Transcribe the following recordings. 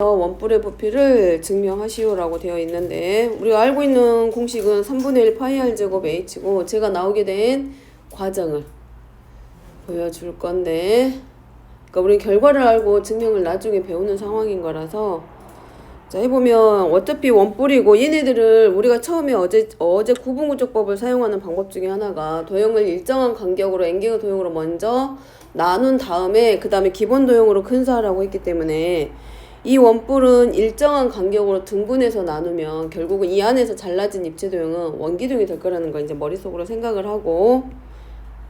원뿔의 부피를 증명하시오라고 되어 있는데, 우리가 알고 있는 공식은 3분의 1 파이 r 제곱 h고, 제가 나오게 된 과정을 보여줄 건데, 그러니까 우리 결과를 알고 증명을 나중에 배우는 상황인 거라서, 자, 해보면 어차피 원뿔이고, 얘네들을 우리가 처음에 어제 구분구조법을 사용하는 방법 중에 하나가 도형을 일정한 간격으로 n개의 도형으로 먼저 나눈 다음에 그 다음에 기본 도형으로 근사하라고 했기 때문에, 이 원뿔은 일정한 간격으로 등분해서 나누면 결국은 이 안에서 잘라진 입체 도형은 원기둥이 될 거라는 거 이제 머릿속으로 생각을 하고,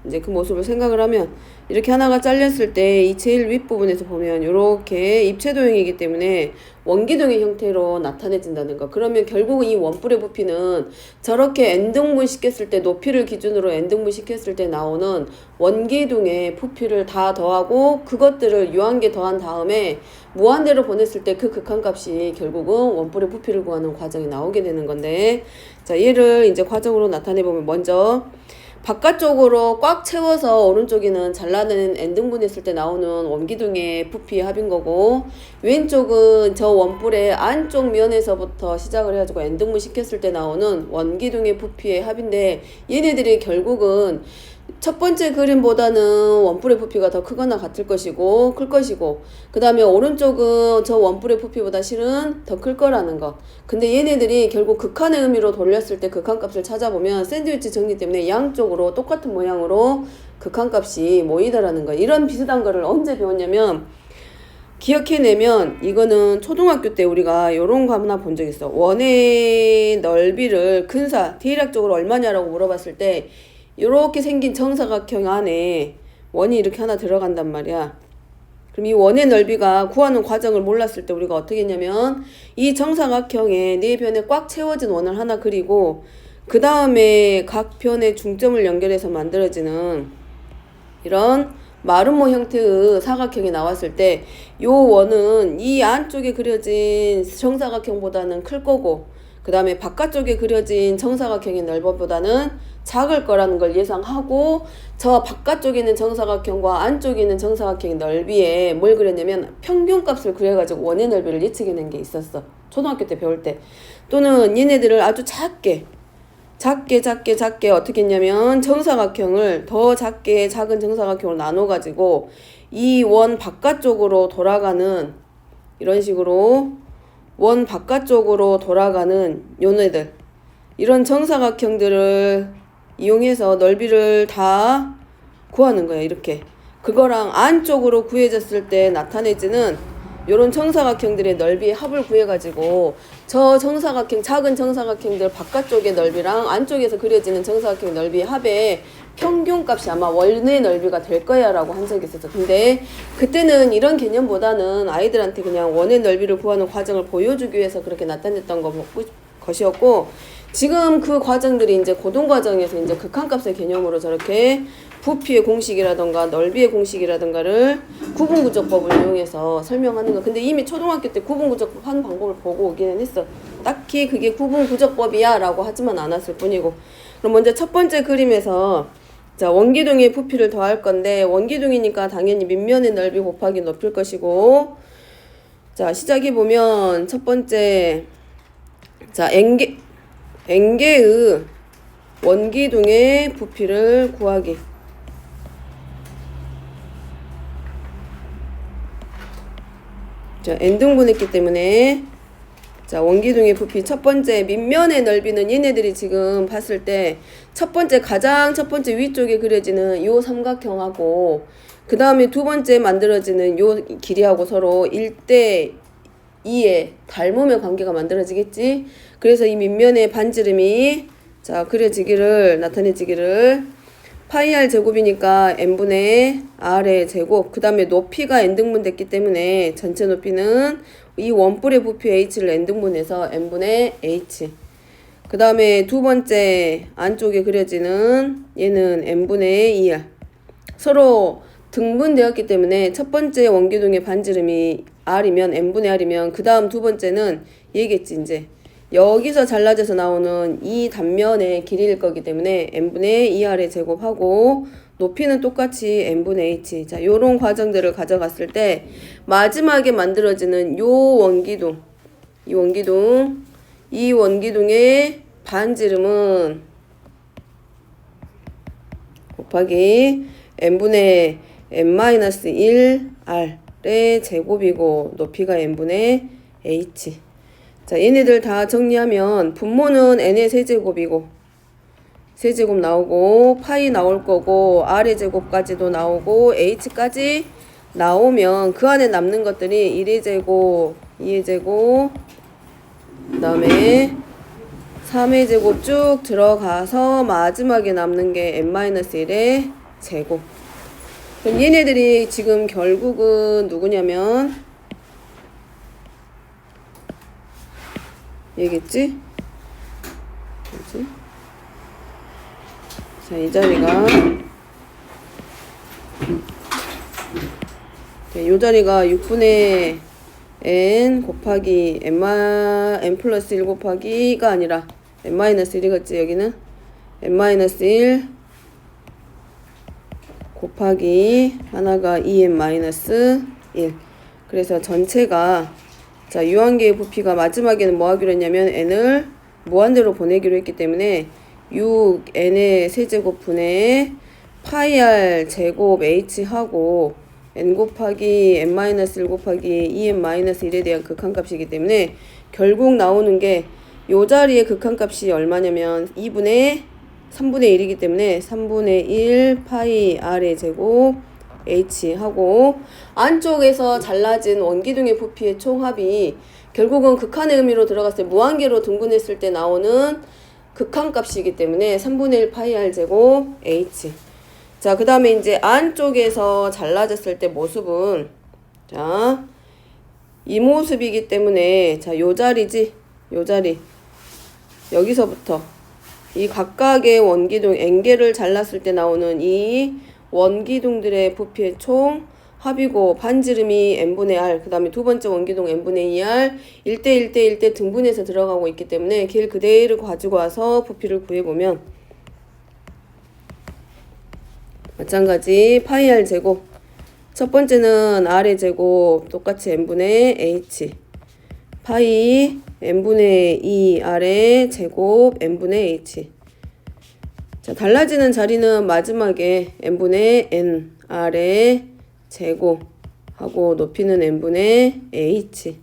이제 그 모습을 생각을 하면, 이렇게 하나가 잘렸을 때 이 제일 윗부분에서 보면 이렇게 입체 도형이기 때문에 원기둥의 형태로 나타내진다는 거. 그러면 결국은 이 원뿔의 부피는 저렇게 n등분 시켰을 때, 높이를 기준으로 n등분 시켰을 때 나오는 원기둥의 부피를 다 더하고 그것들을 유한계 더한 다음에 무한대로 보냈을 때 그 극한값이 결국은 원뿔의 부피를 구하는 과정이 나오게 되는 건데, 자, 얘를 이제 과정으로 나타내 보면, 먼저 바깥쪽으로 꽉 채워서 오른쪽에는 잘라낸 n등분 했을 때 나오는 원기둥의 부피의 합인 거고, 왼쪽은 저 원뿔의 안쪽 면에서부터 시작을 해가지고 n등분 시켰을 때 나오는 원기둥의 부피의 합인데, 얘네들이 결국은 첫 번째 그림보다는 원뿔의 부피가 더 크거나 같을 것이고, 클 것이고, 그 다음에 오른쪽은 저 원뿔의 부피보다 실은 더 클 거라는 거. 근데 얘네들이 결국 극한의 의미로 돌렸을 때 극한값을 찾아보면 샌드위치 정리 때문에 양쪽으로 똑같은 모양으로 극한값이 모이더라는 거. 이런 비슷한 거를 언제 배웠냐면, 기억해내면, 이거는 초등학교 때 우리가 요런 거 하나 본 적 있어. 원의 넓이를 근사, 대략적으로 얼마냐라고 물어봤을 때 요렇게 생긴 정사각형 안에 원이 이렇게 하나 들어간단 말이야. 그럼 이 원의 넓이가 구하는 과정을 몰랐을 때 우리가 어떻게 했냐면, 이 정사각형의 네 변에 꽉 채워진 원을 하나 그리고, 그 다음에 각 변의 중점을 연결해서 만들어지는 이런 마름모 형태의 사각형이 나왔을 때, 요 원은 이 안쪽에 그려진 정사각형보다는 클 거고, 그 다음에 바깥쪽에 그려진 정사각형의 넓이보다는 작을 거라는 걸 예상하고, 저 바깥쪽에 있는 정사각형과 안쪽에 있는 정사각형의 넓이에 뭘 그렸냐면 평균값을 그려가지고 원의 넓이를 예측해낸 게 있었어. 초등학교 때 배울 때. 또는 얘네들을 아주 작게 어떻게 했냐면, 정사각형을 더 작게 작은 정사각형으로 나눠가지고 이 원 바깥쪽으로 돌아가는, 이런 식으로 원 바깥쪽으로 돌아가는 요네들, 이런 정사각형들을 이용해서 넓이를 다 구하는 거예요. 이렇게 그거랑 안쪽으로 구해졌을 때 나타내지는 요런 정사각형들의 넓이의 합을 구해가지고 저 정사각형, 작은 정사각형들 바깥쪽의 넓이랑 안쪽에서 그려지는 정사각형 넓이의 합의 평균값이 아마 원의 넓이가 될 거야 라고 한 적이 있었어. 근데 그때는 이런 개념보다는 아이들한테 그냥 원의 넓이를 구하는 과정을 보여주기 위해서 그렇게 나타냈던 것이었고, 지금 그 과정들이 이제 고등 과정에서 이제 극한값의 개념으로 저렇게 부피의 공식이라던가 넓이의 공식이라던가를 구분구조법을 이용해서 설명하는 거. 근데 이미 초등학교 때 구분구조법 하는 방법을 보고 오기는 했어. 딱히 그게 구분구조법이야 라고 하지만 않았을 뿐이고. 그럼 먼저 첫 번째 그림에서, 자, 원기둥의 부피를 더할 건데, 원기둥이니까 당연히 밑면의 넓이 곱하기 높일 것이고, 자, 시작해 보면 첫 번째, 자, n개의 원기둥의 부피를 구하기. 자, n등분 했기 때문에, 자, 원기둥의 부피 첫 번째 밑면의 넓이는 얘네들이 지금 봤을 때 가장 첫 번째 위쪽에 그려지는 요 삼각형하고, 그 다음에 두 번째 만들어지는 요 길이하고 서로 1대2의 닮음의 관계가 만들어지겠지. 그래서 이 밑면의 반지름이, 자, 나타내지기를 파이 r 제곱이니까 n분의 r의 제곱, 그 다음에 높이가 n등분 됐기 때문에 전체 높이는 이 원뿔의 부피 h를 n등분해서 n분의 h, 그 다음에 두 번째 안쪽에 그려지는 얘는 n분의 2r. 서로 등분되었기 때문에 첫 번째 원기둥의 반지름이 r이면, n분의 r이면, 그 다음 두 번째는 얘겠지. 이제 여기서 잘라져서 나오는 이 단면의 길이일 거기 때문에 n분의 2r의 제곱하고, 높이는 똑같이 n분의 h. 자, 요런 과정들을 가져갔을 때 마지막에 만들어지는 요 원기둥, 이 원기둥의 반지름은 곱하기 n분의 n-1r의 제곱이고 높이가 n분의 h. 자, 얘네들 다 정리하면 분모는 n의 세제곱이고 세제곱 나오고 파이 나올 거고 r의 제곱까지도 나오고 h까지 나오면 그 안에 남는 것들이 1의 제곱, 2의 제곱, 그 다음에 3의 제곱 쭉 들어가서 마지막에 남는 게 n-1의 제곱. 그럼 얘네들이 지금 결국은 누구냐면 얘겠지? 뭐지? 자, 이 자리가 이 자리가 6분의 n 곱하기 n 플러스 1 곱하기가 아니라 n-1이겠지. 여기는 n-1 곱하기 하나가 2n-1. 그래서 전체가 자, 유한계의 부피가 마지막에는 뭐 하기로 했냐면 n을 무한대로 보내기로 했기 때문에 6n의 세제곱분의 파이 r 제곱 h 하고 n 곱하기 n-1 곱하기 2n-1에 대한 극한값이기 때문에 결국 나오는 게 요 자리의 극한값이 얼마냐면 3분의 1이기 때문에 3분의 1 파이 r의 제곱 h 하고 안쪽에서 잘라진 원기둥의 부피의 총합이 결국은 극한의 의미로 들어갔을 때 무한계로 등분했을 때 나오는 극한값이기 때문에 3분의 1 파이 r 제곱 h. 자, 그 다음에 이제 안쪽에서 잘라졌을 때 모습은 자, 이 모습이기 때문에 자, 요 자리지, 요 자리 여기서부터 이 각각의 원기둥 n개를 잘랐을 때 나오는 이 원기둥들의 부피의 총 합이고 반지름이 n분의 r, 그 다음에 두 번째 원기둥 n분의 2r 1대1대1대 등분해서 들어가고 있기 때문에 걔를 그대로 가지고 와서 부피를 구해보면 마찬가지 파이 r 제곱 첫 번째는 r의 제곱 똑같이 n분의 h 파이 n분의 2r의 제곱 n분의 h. 자, 달라지는 자리는 마지막에 n분의 nr의 제곱하고 높이는 n분의 h.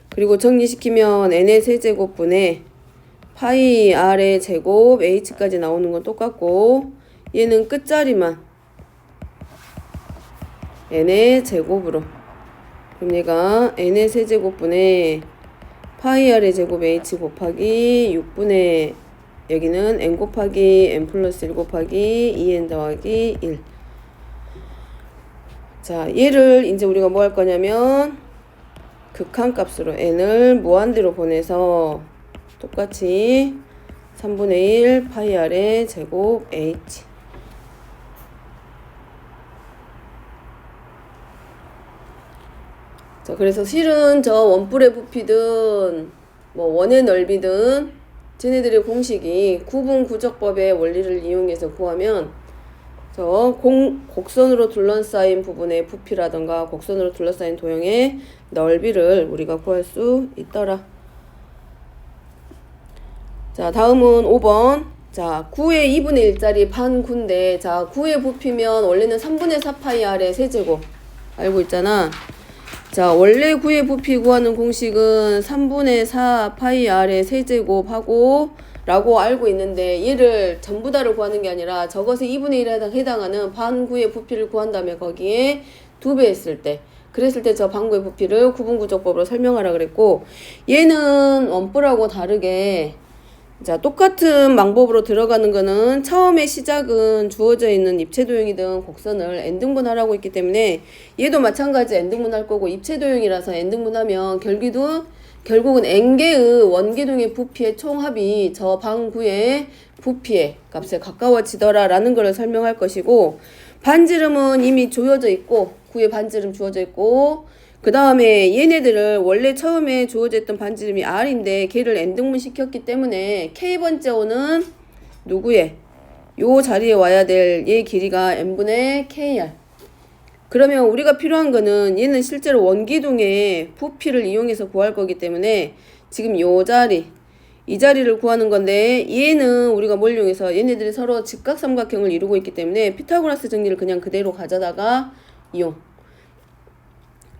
그리고 정리시키면 n의 세제곱분의 파이 r의 제곱 h까지 나오는 건 똑같고 얘는 끝자리만 n의 제곱으로 그럼 얘가 n의 세제곱분의 파이 r의 제곱 h 곱하기 6분의 여기는 n 곱하기 n 플러스 1 곱하기 2n 더하기 1. 자, 얘를 이제 우리가 뭐 할 거냐면 극한값으로 n을 무한대로 보내서 똑같이 3분의 1 파이 r의 제곱 h. 자, 그래서 실은 저 원뿔의 부피든 뭐 원의 넓이든 쟤네들의 공식이 구분구적법의 원리를 이용해서 구하면 저 곡선으로 둘러싸인 부분의 부피라던가 곡선으로 둘러싸인 도형의 넓이를 우리가 구할 수 있더라. 자, 다음은 5번. 자, 9의 2분의 1짜리 반구인데 자, 9의 부피면 원래는 3분의 4 파이 r의 세제곱 알고 있잖아. 자, 원래 9의 부피 구하는 공식은 3분의 4 파이 r의 세제곱 하고 라고 알고 있는데 얘를 전부 다를 구하는 게 아니라 저것의 2분의 1에 해당하는 반구의 부피를 구한 다음에 거기에 2배 했을 때 그랬을 때 저 반구의 부피를 구분구적법으로 설명하라 그랬고 얘는 원뿔하고 다르게 자, 똑같은 방법으로 들어가는 거는 처음에 시작은 주어져 있는 입체도형이든 곡선을 n등분하라고 했기 때문에 얘도 마찬가지 n등분할 거고 입체도형이라서 n등분하면 결국은 n개의 원기둥의 부피의 총합이 저 방구의 부피의 값에 가까워지더라 라는 걸 설명할 것이고 반지름은 이미 주어져 있고 구의 반지름 주어져 있고 그 다음에 얘네들을 원래 처음에 주어져 있던 반지름이 r인데 걔를 n등분 시켰기 때문에 k번째 오는 누구의 요 자리에 와야 될 얘 길이가 n분의 kr. 그러면 우리가 필요한 거는 얘는 실제로 원기둥의 부피를 이용해서 구할 거기 때문에 지금 요 자리, 이 자리를 구하는 건데 얘는 우리가 뭘 이용해서 얘네들이 서로 직각삼각형을 이루고 있기 때문에 피타고라스 정리를 그냥 그대로 가져다가 이용.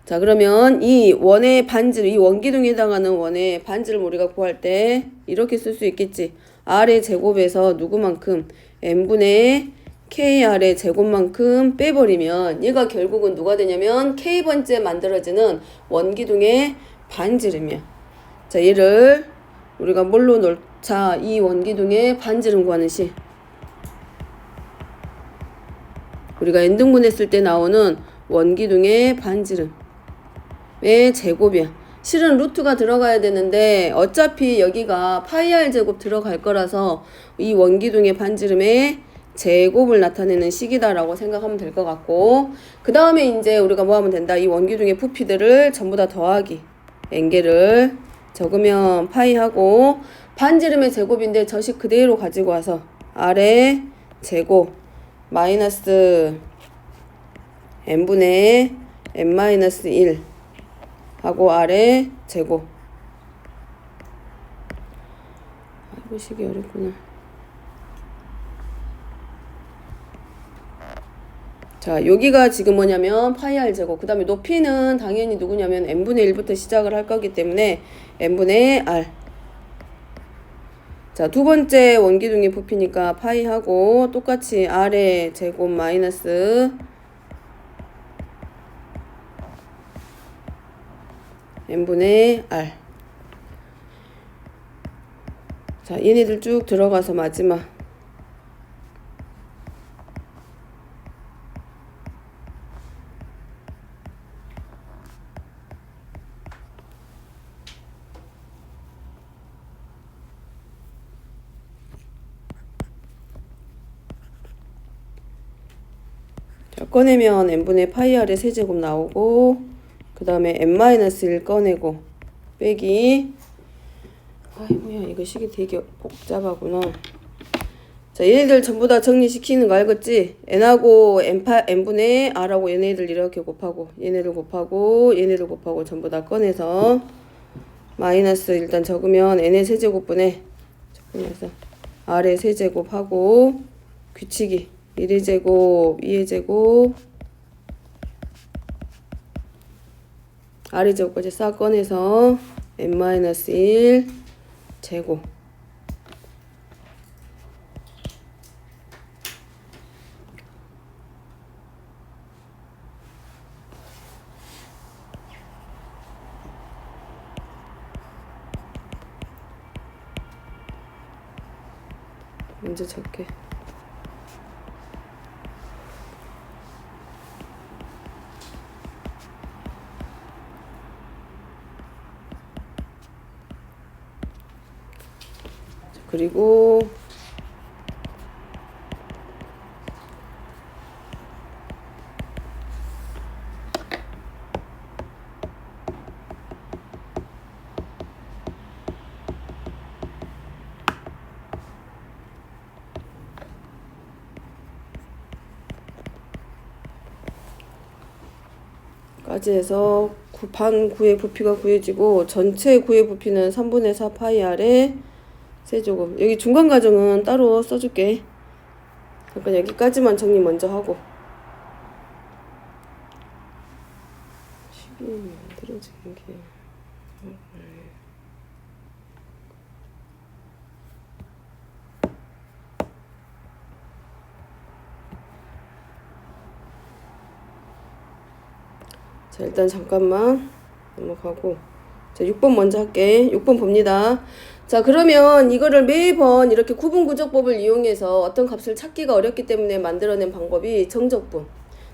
자, 그러면 이 원의 반지를, 이 원기둥에 해당하는 원의 반지를 우리가 구할 때 이렇게 쓸 수 있겠지. r의 제곱에서 누구만큼 n분의 kr의 제곱만큼 빼버리면 얘가 결국은 누가 되냐면 k번째 만들어지는 원기둥의 반지름이야. 자, 얘를 우리가 뭘로 놓자. 이 원기둥의 반지름 구하는 시. 우리가 n등분 했을 때 나오는 원기둥의 반지름의 제곱이야. 실은 루트가 들어가야 되는데 어차피 여기가 파이 r 제곱 들어갈 거라서 이 원기둥의 반지름의 제곱을 나타내는 식이다라고 생각하면 될 것 같고, 그 다음에 이제 우리가 뭐 하면 된다. 이 원기둥의 부피들을 전부 다 더하기. n개를 적으면 파이 하고, 반지름의 제곱인데 저식 그대로 가지고 와서 r의 제곱 마이너스 n분의 n-1 하고 r의 제곱. 아이고 식이 어렵구나. 자, 여기가 지금 뭐냐면 파이 r 제곱. 그 다음에 높이는 당연히 누구냐면 n분의 1부터 시작을 할 거기 때문에 n분의 r. 자, 두 번째 원기둥의 부피니까 파이 하고 똑같이 r의 제곱 마이너스 n분의 r. 자, 얘네들 쭉 들어가서 마지막 자, 꺼내면 n분의 파이 r의 세제곱 나오고, 그 다음에 n-1 꺼내고 빼기, 아이고야 이거 식이 되게 복잡하구나. 자, 얘네들 전부 다 정리시키는 거 알겠지? n하고 n분의 r하고 얘네들 이렇게 곱하고 얘네들 곱하고 얘네들 곱하고 전부 다 꺼내서 마이너스 일단 적으면 n의 세제곱분에 적으면서 r의 세제곱하고 규칙이 1의 제곱 2의 제곱 r의 제곱까지 싹 꺼내서 n-1 제곱. 문제 적게. 그리고 까지 해서 반 9의 부피가 구해지고 전체 9의 부피는 3분의 4 파이 r의 세제곱. 여기 중간 과정은 따로 써줄게. 잠깐 여기까지만 정리 먼저 하고. 식이 만들어지는 게 자, 일단 잠깐만 넘어가고, 자, 6번 먼저 할게. 6번 봅니다. 자, 그러면 이거를 매번 이렇게 구분구조법을 이용해서 어떤 값을 찾기가 어렵기 때문에 만들어낸 방법이 정적분.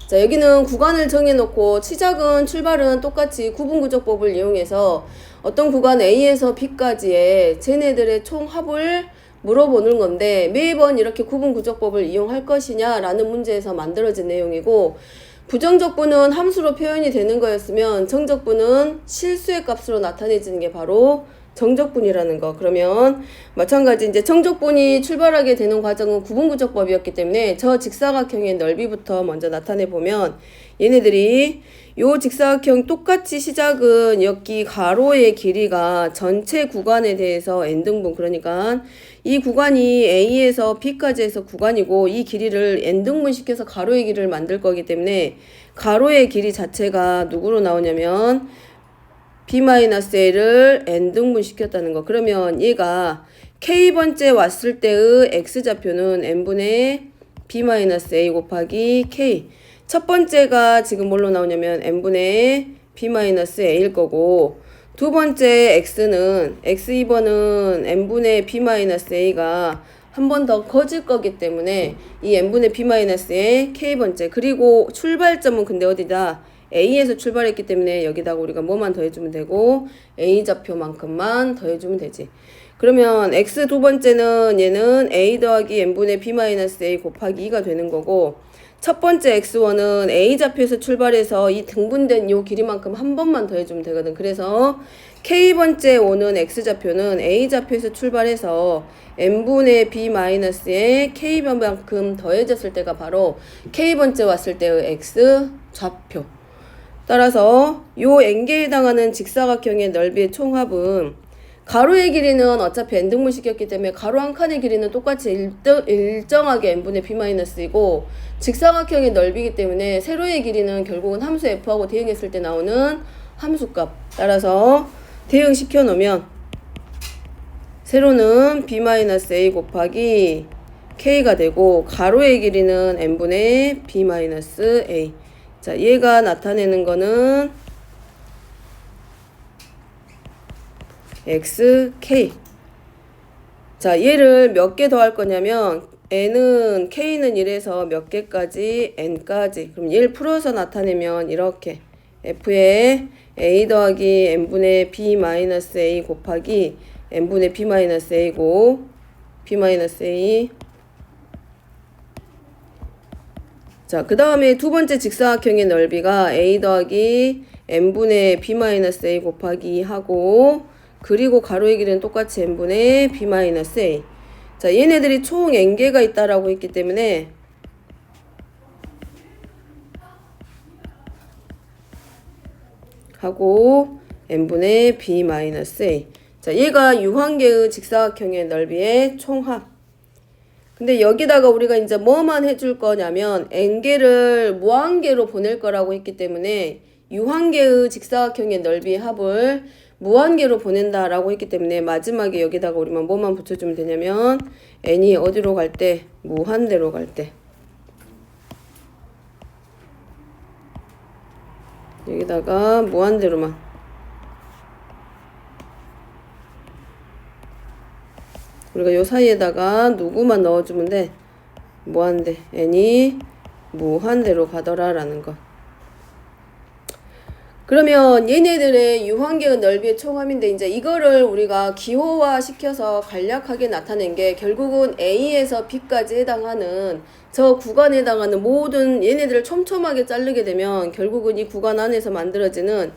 자, 여기는 구간을 정해놓고 시작은 출발은 똑같이 구분구조법을 이용해서 어떤 구간 A에서 B까지의 쟤네들의 총합을 물어보는 건데, 매번 이렇게 구분구조법을 이용할 것이냐 라는 문제에서 만들어진 내용이고, 부정적분은 함수로 표현이 되는 거였으면 정적분은 실수의 값으로 나타내지는 게 바로 정적분이라는 거. 그러면 마찬가지 이제 정적분이 출발하게 되는 과정은 구분구적법이었기 때문에 저 직사각형의 넓이부터 먼저 나타내 보면 얘네들이 요 직사각형 똑같이 시작은 여기 가로의 길이가 전체 구간에 대해서 n등분, 그러니까 이 구간이 A에서 B까지 해서 구간이고 이 길이를 n등분 시켜서 가로의 길이를 만들 거기 때문에 가로의 길이 자체가 누구로 나오냐면 b-a를 n등분 시켰다는 거. 그러면 얘가 k번째 왔을 때의 x좌표는 n분의 b-a 곱하기 k. 첫 번째가 지금 뭘로 나오냐면 n분의 b-a일 거고, 두 번째 x는 x2번은 n분의 b-a가 한 번 더 커질 거기 때문에 이 n분의 b-의 k번째, 그리고 출발점은 근데 어디다? A에서 출발했기 때문에 여기다가 우리가 뭐만 더해주면 되고 A좌표만큼만 더해주면 되지. 그러면 x 두 번째는 얘는 A 더하기 n분의 b-a 곱하기 2가 되는 거고, 첫 번째 x1은 A좌표에서 출발해서 이 등분된 요 길이만큼 한 번만 더해주면 되거든. 그래서 K번째 오는 X좌표는 A좌표에서 출발해서 n분의 b-의 K번만큼 더해졌을 때가 바로 K번째 왔을 때의 X좌표. 따라서 요 n개에 해당하는 직사각형의 넓이의 총합은 가로의 길이는 어차피 n등분 시켰기 때문에 가로 한 칸의 길이는 똑같이 일정하게 n분의 b-이고 직사각형의 넓이기 때문에 세로의 길이는 결국은 함수 f하고 대응했을 때 나오는 함수값. 따라서 대응시켜 놓으면 세로는 b-a 곱하기 k가 되고 가로의 길이는 n분의 b-a. 자, 얘가 나타내는 거는 xk. 자, 얘를 몇 개 더 할 거냐면 n은 k는 1에서 몇 개까지 n까지. 그럼 얘를 풀어서 나타내면 이렇게 f에 a 더하기 n분의 b-a 곱하기 n분의 b-a고 b-a. 자, 그 다음에 두 번째 직사각형의 넓이가 a 더하기 n분의 b-a 곱하기 하고, 그리고 가로의 길이는 똑같이 n분의 b-a. 자, 얘네들이 총 n개가 있다라고 했기 때문에 하고 n분의 b-a. 자, 얘가 유한계의 직사각형의 넓이의 총합. 근데 여기다가 우리가 이제 뭐만 해줄 거냐면 n개를 무한계로 보낼 거라고 했기 때문에 유한계의 직사각형의 넓이의 합을 무한계로 보낸다라고 했기 때문에 마지막에 여기다가 우리만 뭐만 붙여주면 되냐면 n이 어디로 갈 때? 무한대로 갈 때. 여기다가 무한대로만. 우리가 요 사이에다가 누구만 넣어주면 돼? 무한대. n이 무한대로 가더라 라는 것. 그러면 얘네들의 유한계의 넓이의 총합인데 이제 이거를 우리가 기호화 시켜서 간략하게 나타낸 게 결국은 A에서 B까지 해당하는 저 구간에 해당하는 모든 얘네들을 촘촘하게 자르게 되면 결국은 이 구간 안에서 만들어지는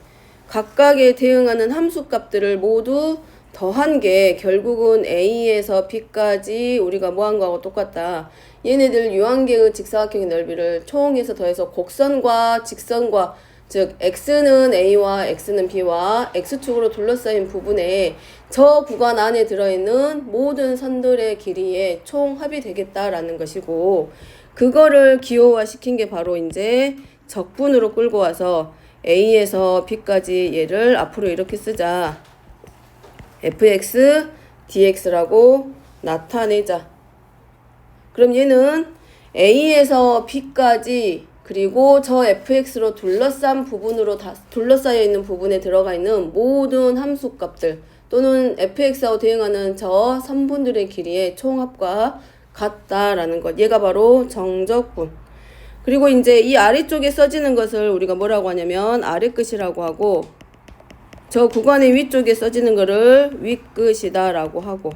각각에 대응하는 함수값들을 모두 더한 게 결국은 A에서 B까지 우리가 뭐한 거하고 똑같다. 얘네들 유한계의 직사각형의 넓이를 총해서 더해서 곡선과 직선과, 즉 x는 a와 x는 b와 x축으로 둘러싸인 부분에 저 구간 안에 들어있는 모든 선들의 길이의 총합이 되겠다라는 것이고, 그거를 기호화 시킨 게 바로 이제 적분으로 끌고 와서 a에서 b까지 얘를 앞으로 이렇게 쓰자. fx dx라고 나타내자. 그럼 얘는 a에서 b까지 그리고 저 fx로 둘러싼 부분으로 둘러싸여 있는 부분에 들어가 있는 모든 함수값들 또는 fx하고 대응하는 저 선분들의 길이의 총합과 같다라는 것. 얘가 바로 정적분. 그리고 이제 이 아래쪽에 써지는 것을 우리가 뭐라고 하냐면 아래끝이라고 하고, 저 구간의 위쪽에 써지는 거를 윗끝이다라고 하고,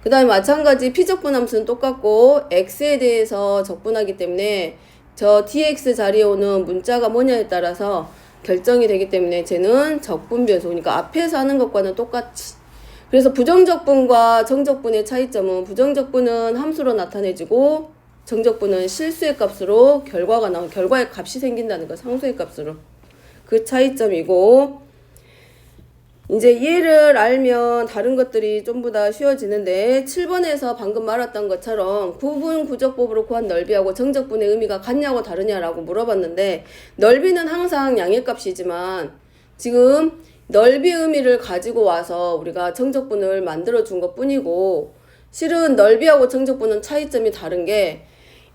그 다음에 마찬가지 피적분 함수는 똑같고 x에 대해서 적분하기 때문에 저 dx 자리에 오는 문자가 뭐냐에 따라서 결정이 되기 때문에 쟤는 적분 변수. 그러니까 앞에서 하는 것과는 똑같이 그래서 부정적분과 정적분의 차이점은 부정적분은 함수로 나타내지고 정적분은 실수의 값으로 결과의 값이 생긴다는 거, 상수의 값으로. 그 차이점이고, 이제 얘를 알면 다른 것들이 전부 다 쉬워지는데 7번에서 방금 말했던 것처럼 구분 구적법으로 구한 넓이하고 정적분의 의미가 같냐고 다르냐라고 물어봤는데 넓이는 항상 양의 값이지만 지금 넓이 의미를 가지고 와서 우리가 정적분을 만들어 준 것 뿐이고 실은 넓이하고 정적분은 차이점이 다른 게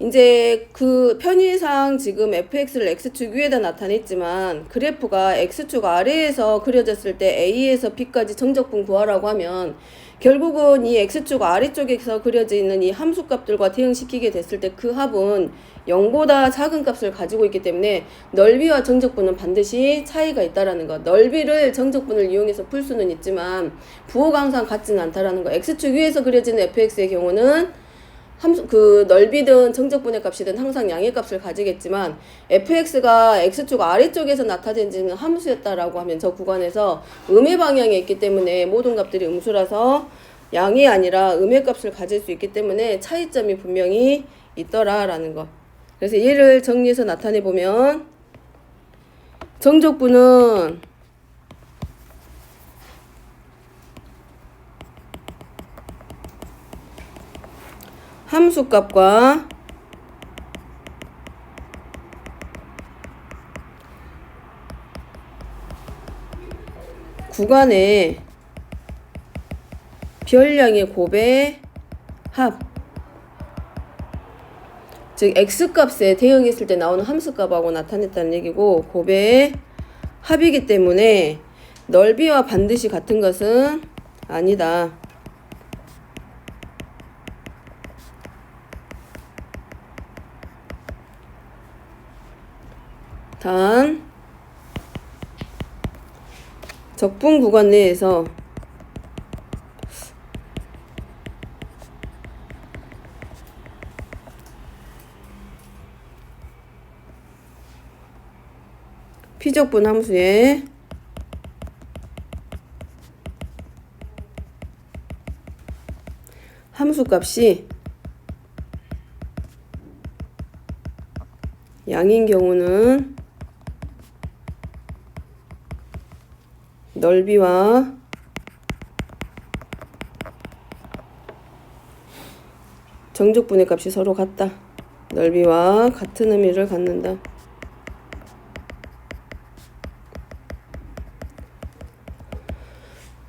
이제 그 편의상 지금 fx를 x축 위에다 나타냈지만 그래프가 x축 아래에서 그려졌을 때 a에서 b까지 정적분 구하라고 하면 결국은 이 x축 아래쪽에서 그려져 있는 이 함수값들과 대응시키게 됐을 때 그 합은 0보다 작은 값을 가지고 있기 때문에 넓이와 정적분은 반드시 차이가 있다라는 거. 넓이를 정적분을 이용해서 풀 수는 있지만 부호가 항상 같지는 않다라는 거. x축 위에서 그려지는 fx의 경우는 그 넓이든 정적분의 값이든 항상 양의 값을 가지겠지만 fx가 x축 아래쪽에서 나타내지는 함수였다라고 하면 저 구간에서 음의 방향에 있기 때문에 모든 값들이 음수라서 양이 아니라 음의 값을 가질 수 있기 때문에 차이점이 분명히 있더라라는 거. 그래서 얘를 정리해서 나타내 보면 정적분은 함수값과 구간의 별량의 곱의 합, 즉 x값에 대응했을 때 나오는 함수값하고 나타냈다는 얘기고 곱의 합이기 때문에 넓이와 반드시 같은 것은 아니다. 단 적분 구간 내에서 피적분 함수의 함수값이 양인 경우는 넓이와 정적분의 값이 서로 같다. 넓이와 같은 의미를 갖는다.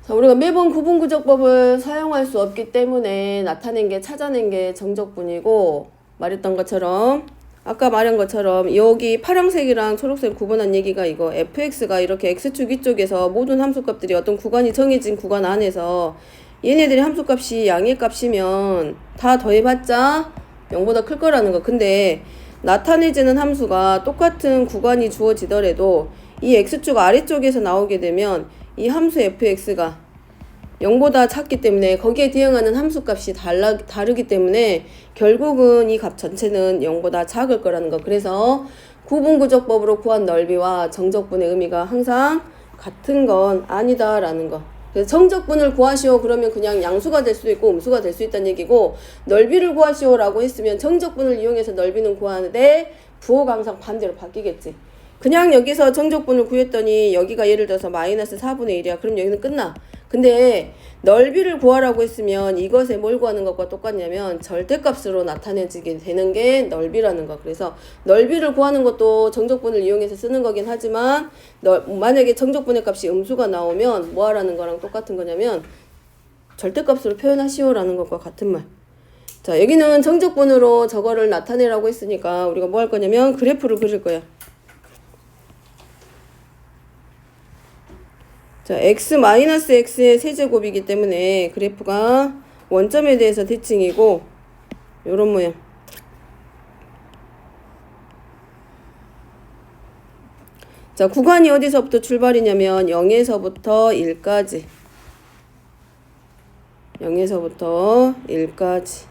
자, 우리가 매번 구분구적법을 사용할 수 없기 때문에 나타낸 게 찾아낸 게 정적분이고 말했던 것처럼 아까 말한 것처럼 여기 파란색이랑 초록색 구분한 얘기가 이거 fx가 이렇게 x축 위쪽에서 모든 함수값들이 어떤 구간이 정해진 구간 안에서 얘네들의 함수값이 양의 값이면 다 더해봤자 0보다 클 거라는 거. 근데 나타내지는 함수가 똑같은 구간이 주어지더라도 이 x축 아래쪽에서 나오게 되면 이 함수 fx가 0보다 작기 때문에 거기에 대응하는 함수값이 다르기 때문에 결국은 이 값 전체는 0보다 작을 거라는 거. 그래서 구분구적법으로 구한 넓이와 정적분의 의미가 항상 같은 건 아니다라는 거. 그래서 정적분을 구하시오 그러면 그냥 양수가 될 수도 있고 음수가 될 수 있다는 얘기고 넓이를 구하시오라고 했으면 정적분을 이용해서 넓이는 구하는데 부호가 항상 반대로 바뀌겠지. 그냥 여기서 정적분을 구했더니 여기가 예를 들어서 마이너스 4분의 1이야. 그럼 여기는 끝나. 근데 넓이를 구하라고 했으면 이것에 뭘 구하는 것과 똑같냐면 절대값으로 나타내지게 되는 게 넓이라는 거. 그래서 넓이를 구하는 것도 정적분을 이용해서 쓰는 거긴 하지만 만약에 정적분의 값이 음수가 나오면 뭐 하라는 거랑 똑같은 거냐면 절대값으로 표현하시오라는 것과 같은 말. 자, 여기는 정적분으로 저거를 나타내라고 했으니까 우리가 뭐 할 거냐면 그래프를 그릴 거야. 자, x-x의 세제곱이기 때문에 그래프가 원점에 대해서 대칭이고 요런 모양. 자, 구간이 어디서부터 출발이냐면 0에서부터 1까지. 0에서부터 1까지.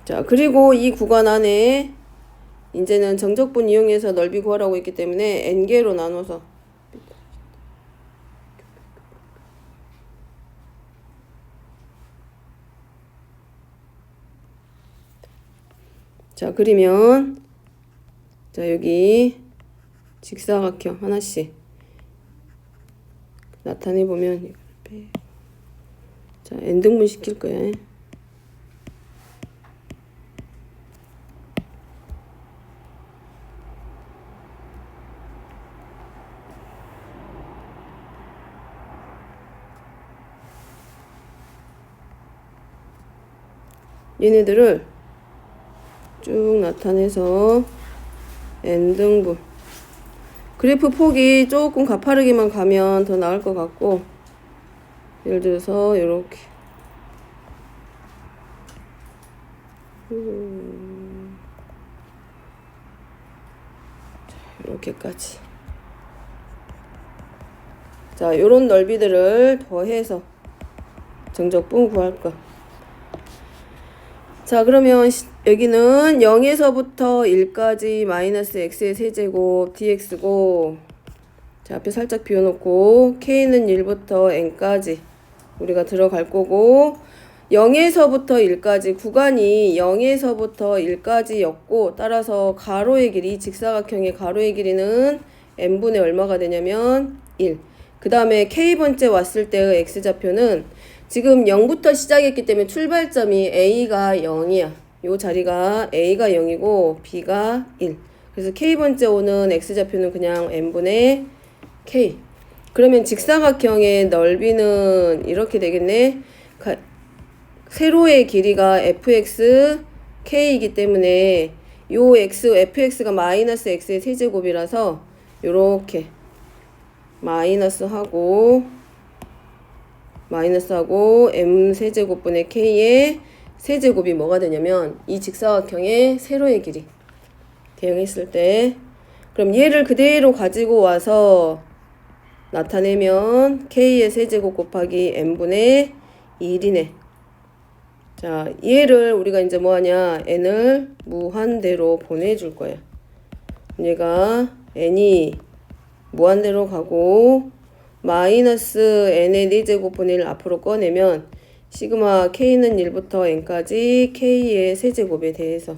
자, 그리고 이 구간 안에 이제는 정적분 이용해서 넓이 구하라고 했기 때문에 n개로 나눠서 자, 그리면 자, 여기 직사각형 하나씩 나타내 보면 자, n등분 시킬 거야. 얘네들을 쭉 나타내서 n등분 그래프 폭이 조금 가파르게만 가면 더 나을 것 같고 예를 들어서 요렇게 이렇게까지 자 요런 넓이들을 더해서 정적분 구할 거. 자 그러면 여기는 0에서부터 1까지 마이너스 x의 세제곱 dx고 자 앞에 살짝 비워놓고 k는 1부터 n까지 우리가 들어갈 거고 0에서부터 1까지 구간이 0에서부터 1까지였고 따라서 가로의 길이 직사각형의 가로의 길이는 n분의 얼마가 되냐면 1. 그 다음에 k번째 왔을 때의 x좌표는 지금 0부터 시작했기 때문에 출발점이 a가 0이야. 요 자리가 a가 0이고 b가 1. 그래서 k번째 오는 x좌표는 그냥 n분의 k. 그러면 직사각형의 넓이는 이렇게 되겠네. 세로의 길이가 fx k이기 때문에 요 fx가 마이너스 x의 세제곱이라서 요렇게 마이너스하고 m 세제곱분의 k의 세제곱이 뭐가 되냐면 이 직사각형의 세로의 길이 대응했을 때 그럼 얘를 그대로 가지고 와서 나타내면 k의 세제곱 곱하기 n분의 1이네. 자, 얘를 우리가 이제 뭐하냐 n을 무한대로 보내줄 거야. 얘가 n이 무한대로 가고 마이너스 n의 4제곱분의 1 앞으로 꺼내면 시그마 k는 1부터 n까지 k의 세제곱에 대해서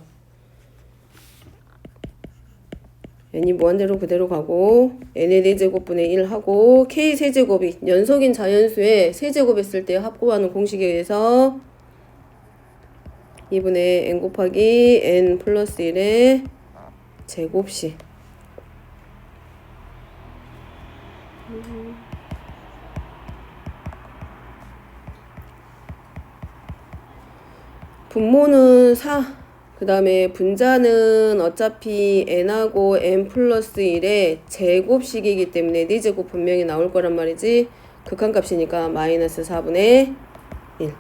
n이 무한대로 그대로 가고 n의 4제곱분의 1 하고 k 세제곱이 연속인 자연수의 세제곱 했을 때 합곱하는 공식에 의해서 2분의 n 곱하기 n 플러스 1의 제곱식 분모는 4, 그 다음에 분자는 어차피 n하고 n 플러스 1의 제곱식이기 때문에 4제곱 분명히 나올 거란 말이지. 극한값이니까 마이너스 4분의 1.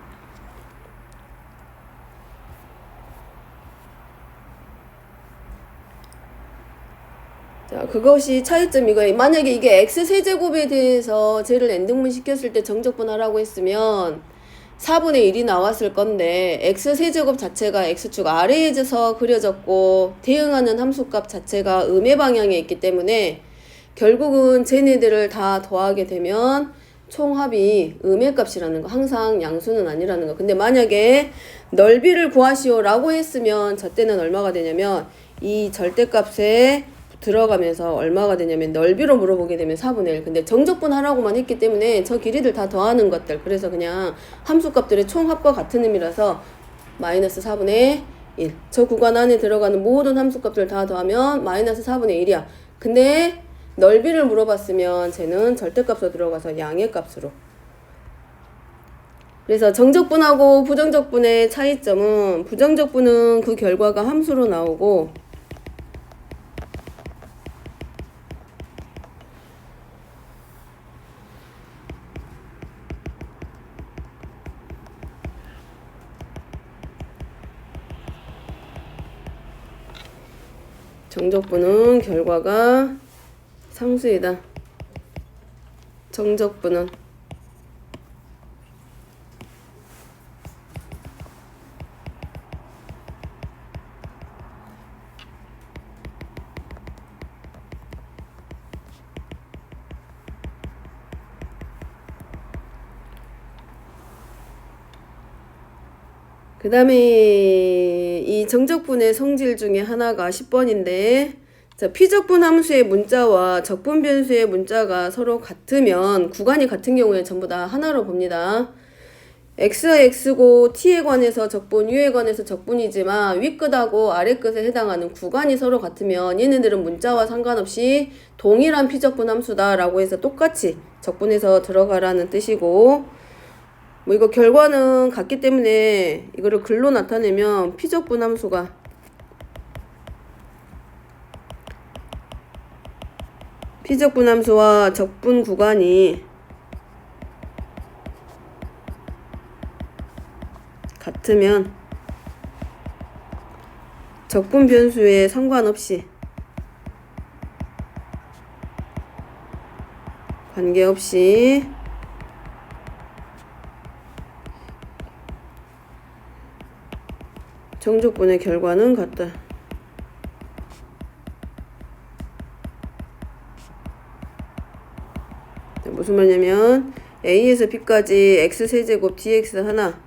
자, 그것이 차이점 이거예요. 만약에 이게 x세제곱에 대해서 쟤를 n등분 시켰을 때 정적분하라고 했으면 4분의 1이 나왔을 건데 x세제곱 자체가 x축 아래에서 그려졌고 대응하는 함수값 자체가 음의 방향에 있기 때문에 결국은 쟤네들을 다 더하게 되면 총합이 음의 값이라는 거. 항상 양수는 아니라는 거. 근데 만약에 넓이를 구하시오 라고 했으면 저 때는 얼마가 되냐면 이 절대값에 들어가면서 얼마가 되냐면 넓이로 물어보게 되면 4분의 1. 근데 정적분 하라고만 했기 때문에 저 길이들 다 더하는 것들. 그래서 그냥 함수값들의 총합과 같은 의미라서 마이너스 4분의 1. 저 구간 안에 들어가는 모든 함수값들 다 더하면 마이너스 4분의 1이야. 근데 넓이를 물어봤으면 쟤는 절대값으로 들어가서 양의 값으로. 그래서 정적분하고 부정적분의 차이점은 부정적분은 그 결과가 함수로 나오고 정적분은 결과가 상수이다. 정적분은 그 다음에 이 정적분의 성질 중에 하나가 10번인데, 자, 피적분 함수의 문자와 적분 변수의 문자가 서로 같으면 구간이 같은 경우에 전부 다 하나로 봅니다. x와 x고 t에 관해서 적분, u에 관해서 적분이지만 윗끝하고 아래끝에 해당하는 구간이 서로 같으면 얘네들은 문자와 상관없이 동일한 피적분 함수다라고 해서 똑같이 적분해서 들어가라는 뜻이고, 뭐 이거 결과는 같기 때문에 이거를 글로 나타내면 피적분 함수가 피적분 함수와 적분 구간이 같으면 적분 변수에 상관없이 관계없이 정적분의 결과는 같다. 무슨 말이냐면 a에서 b까지 x세제곱 dx 하나,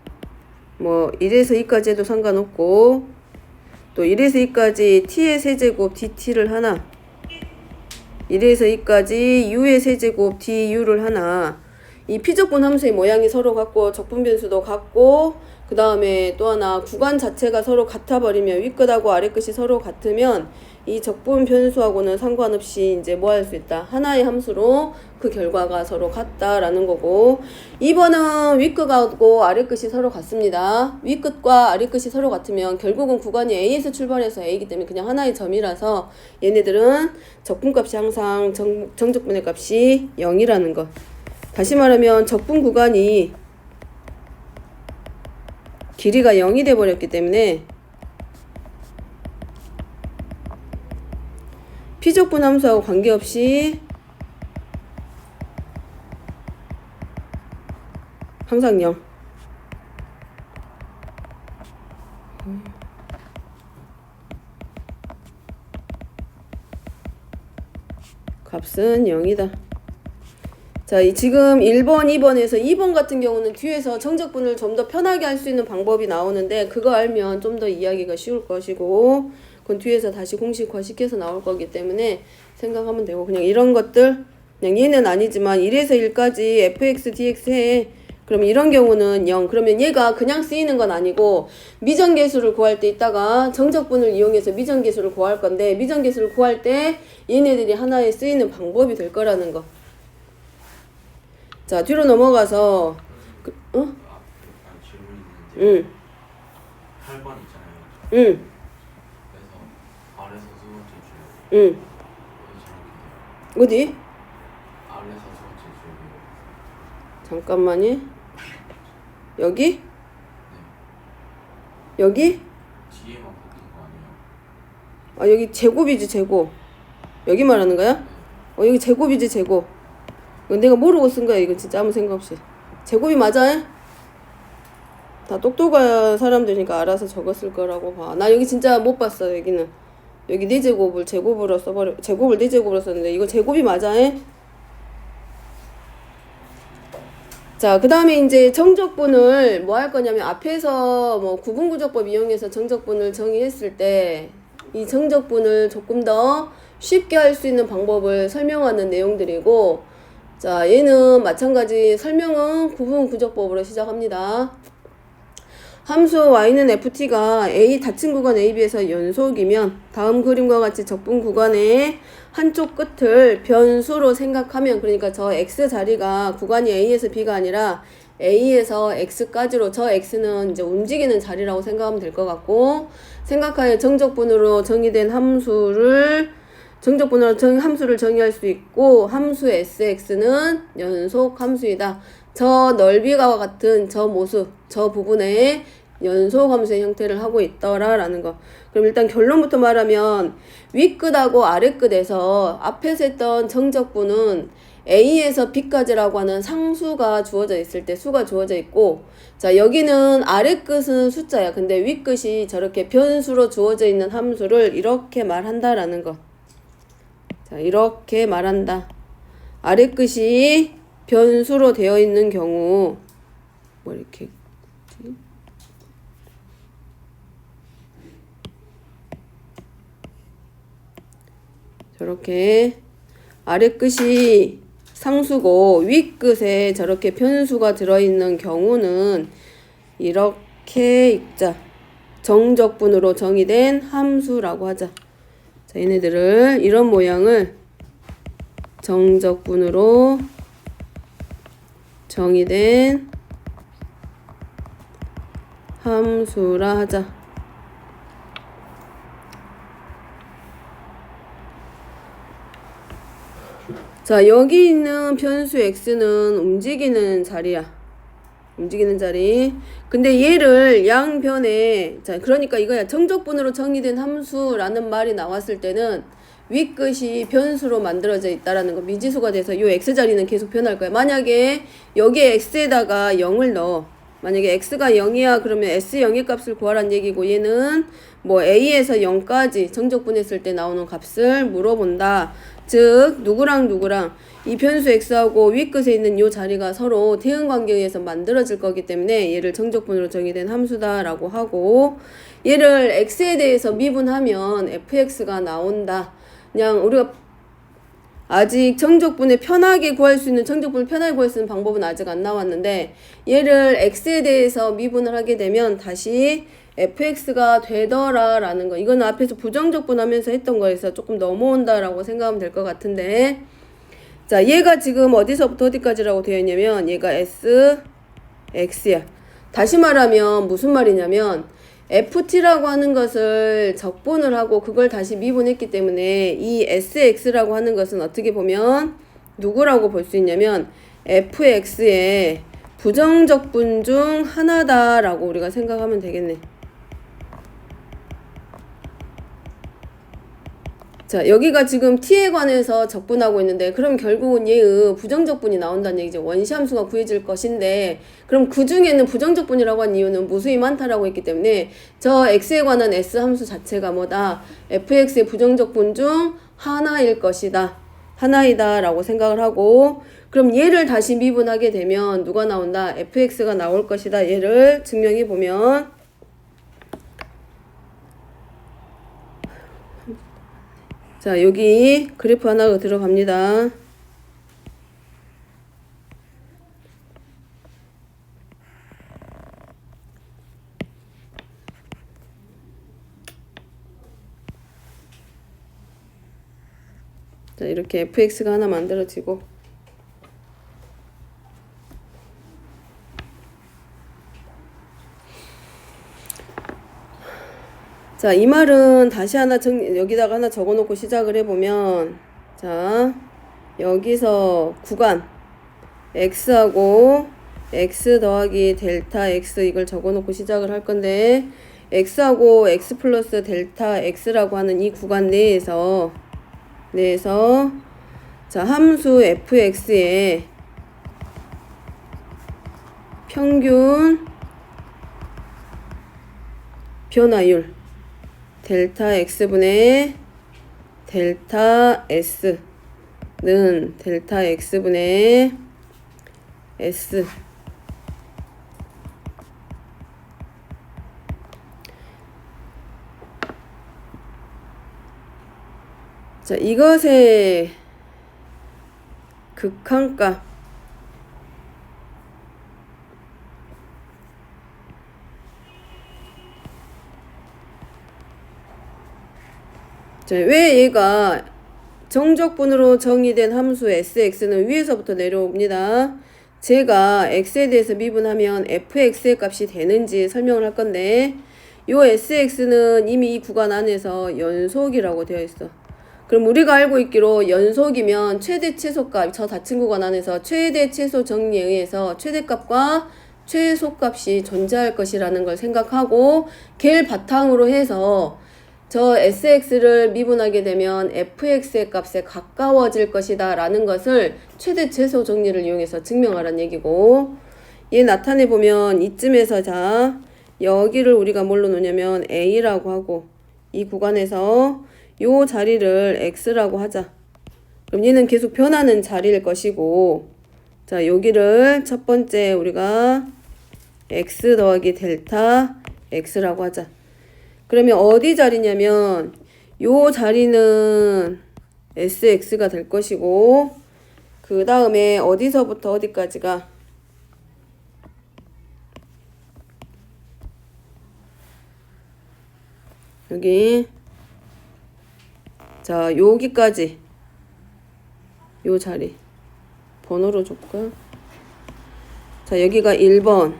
뭐 1에서 2까지 해도 상관없고, 또 1에서 2까지 t의 세제곱 dt를 하나, 1에서 2까지 u의 세제곱 du를 하나, 이 피적분 함수의 모양이 서로 같고 적분 변수도 같고, 그 다음에 또 하나 구간 자체가 서로 같아버리면 윗끝하고 아래끝이 서로 같으면 이 적분 변수하고는 상관없이 이제 뭐 할 수 있다. 하나의 함수로 그 결과가 서로 같다라는 거고, 2번은 윗끝하고 아래끝이 서로 같습니다. 윗끝과 아래끝이 서로 같으면 결국은 구간이 A에서 출발해서 A이기 때문에 그냥 하나의 점이라서 얘네들은 적분값이 항상 정적분의 값이 0이라는 거. 다시 말하면 적분 구간이 길이가 0이 돼버렸기 때문에 피적분 함수하고 관계없이 항상 0. 값은 0이다. 자, 지금 1번, 2번에서 2번 같은 경우는 뒤에서 정적분을 좀 더 편하게 할 수 있는 방법이 나오는데 그거 알면 좀 더 이해하기가 쉬울 것이고, 그건 뒤에서 다시 공식화 시켜서 나올 거기 때문에 생각하면 되고, 그냥 이런 것들, 그냥 얘는 아니지만 1에서 1까지 fx, dx 해. 그러면 이런 경우는 0. 그러면 얘가 그냥 쓰이는 건 아니고 미정계수를 구할 때 있다가 정적분을 이용해서 미정계수를 구할 건데, 미정계수를 구할 때 얘네들이 하나에 쓰이는 방법이 될 거라는 거. 자, 뒤로 넘어가서 어? 질문 있는데 8번 있잖아요. 응. 그래서 아래서 두 번째 줄. 응. 어디? 아래서 두 번째 줄. 잠깐만요. 여기? 네. 여기? 뒤에만 바뀐 거 아니에요? 아, 여기 제곱이지, 제곱. 여기 말하는 거야? 네. 여기 제곱이지, 제곱. 이건 내가 모르고 쓴 거야, 이거 진짜 아무 생각 없이. 제곱이 맞아? 다 똑똑한 사람들이니까 알아서 적었을 거라고 봐. 나 여기 진짜 못 봤어, 여기는. 여기 4제곱을 제곱으로 써버려. 제곱을 4제곱으로 썼는데 이거 제곱이 맞아? 자, 그 다음에 이제 정적분을 뭐 할 거냐면 앞에서 뭐 구분구조법 이용해서 정적분을 정의했을 때 이 정적분을 조금 더 쉽게 할 수 있는 방법을 설명하는 내용들이고, 자, 얘는 마찬가지 설명은 구분구조법으로 시작합니다. 함수 y는 ft가 a 닫힌 구간 ab에서 연속이면 다음 그림과 같이 적분 구간의 한쪽 끝을 변수로 생각하면, 그러니까 저 x 자리가 구간이 a에서 b가 아니라 a에서 x까지로, 저 x는 이제 움직이는 자리라고 생각하면 될 것 같고, 생각하에 정적분으로 정의된 함수를 정적분으로 함수를 정의할 수 있고, 함수 sx는 연속 함수이다. 저 넓이가 같은 저 모습, 저 부분에 연속 함수의 형태를 하고 있더라라는 거. 그럼 일단 결론부터 말하면 윗끝하고 아래끝에서 앞에서 했던 정적분은 A에서 B까지라고 하는 상수가 주어져 있을 때 수가 주어져 있고, 자, 여기는 아래끝은 숫자야. 근데 윗끝이 저렇게 변수로 주어져 있는 함수를 이렇게 말한다라는 거. 자, 이렇게 말한다. 아래끝이 변수로 되어 있는 경우, 뭐 이렇게 그렇게 아래 끝이 상수고 위 끝에 저렇게 편수가 들어있는 경우는 이렇게 읽자. 정적분으로 정의된 함수라고 하자. 자, 얘네들을 이런 모양을 정적분으로 정의된 함수라 하자. 자, 여기 있는 변수 x는 움직이는 자리야. 움직이는 자리. 근데 얘를 양변에, 자, 그러니까 이거야. 정적분으로 정의된 함수라는 말이 나왔을 때는 윗끝이 변수로 만들어져 있다라는 거, 미지수가 돼서 요 x 자리는 계속 변할 거야. 만약에 여기에 x에다가 0을 넣어. 만약에 x가 0이야 그러면 s 0의 값을 구하란 얘기고, 얘는 뭐 a에서 0까지 정적분했을 때 나오는 값을 물어본다. 즉 누구랑 이 변수 x하고 윗끝에 있는 요 자리가 서로 대응 관계에 의해서 만들어질 거기 때문에 얘를 정적분으로 정의된 함수다라고 하고, 얘를 x에 대해서 미분하면 fx가 나온다. 그냥 우리가 아직 정적분을 편하게 구할 수 있는 방법은 아직 안 나왔는데, 얘를 x에 대해서 미분을 하게 되면 다시 fx가 되더라라는 거. 이거는 앞에서 부정적분 하면서 했던 거에서 조금 넘어온다라고 생각하면 될 것 같은데, 자, 얘가 지금 어디서부터 어디까지라고 되어 있냐면 얘가 s, x야. 다시 말하면 무슨 말이냐면 ft라고 하는 것을 적분을 하고 그걸 다시 미분했기 때문에 이 sx라고 하는 것은 어떻게 보면 누구라고 볼 수 있냐면 fx의 부정적분 중 하나다라고 우리가 생각하면 되겠네. 자, 여기가 지금 t에 관해서 적분하고 있는데, 그럼 결국은 얘의 부정적분이 나온다는 얘기죠. 원시함수가 구해질 것인데, 그럼 그 중에는 부정적분이라고 한 이유는 무수히 많다라고 했기 때문에 저 x에 관한 s 함수 자체가 뭐다? fx의 부정적분 중 하나일 것이다. 하나이다 라고 생각을 하고, 그럼 얘를 다시 미분하게 되면 누가 나온다? fx가 나올 것이다. 얘를 증명해 보면, 자, 여기 그래프 하나가 들어갑니다. 자, 이렇게 fx가 하나 만들어지고, 자, 이 말은 다시 하나 여기다가 하나 적어놓고 시작을 해보면, 자, 여기서 구간 x하고 x 더하기 델타 x 이걸 적어놓고 시작을 할 건데, x하고 x 플러스 델타 x라고 하는 이 구간 내에서 자, 함수 fx의 평균 변화율 델타 x분의 델타 s는 델타 x분의 s 자, 이것의 극한값 자, 왜 얘가 정적분으로 정의된 함수 sx는 위에서부터 내려옵니다. 제가 x에 대해서 미분하면 fx의 값이 되는지 설명을 할 건데, 요 sx는 이미 이 구간 안에서 연속이라고 되어 있어. 그럼 우리가 알고 있기로 연속이면 최대 최소값, 저 닫힌 구간 안에서 최대 최소 정리에 의해서 최대값과 최소값이 존재할 것이라는 걸 생각하고, 걔를 바탕으로 해서 저 sx를 미분하게 되면 fx의 값에 가까워질 것이다 라는 것을 최대 최소 정리를 이용해서 증명하라는 얘기고, 얘 나타내 보면 이쯤에서, 자, 여기를 우리가 뭘로 놓냐면 a라고 하고, 이 구간에서 요 자리를 x라고 하자. 그럼 얘는 계속 변하는 자리일 것이고, 자, 여기를 첫 번째 우리가 x 더하기 델타 x라고 하자. 그러면 어디 자리냐면 요 자리는 sx가 될 것이고 그 다음에 어디서부터 어디까지가 여기 자 여기까지 요 자리 번호로 줄까? 자 여기가 1번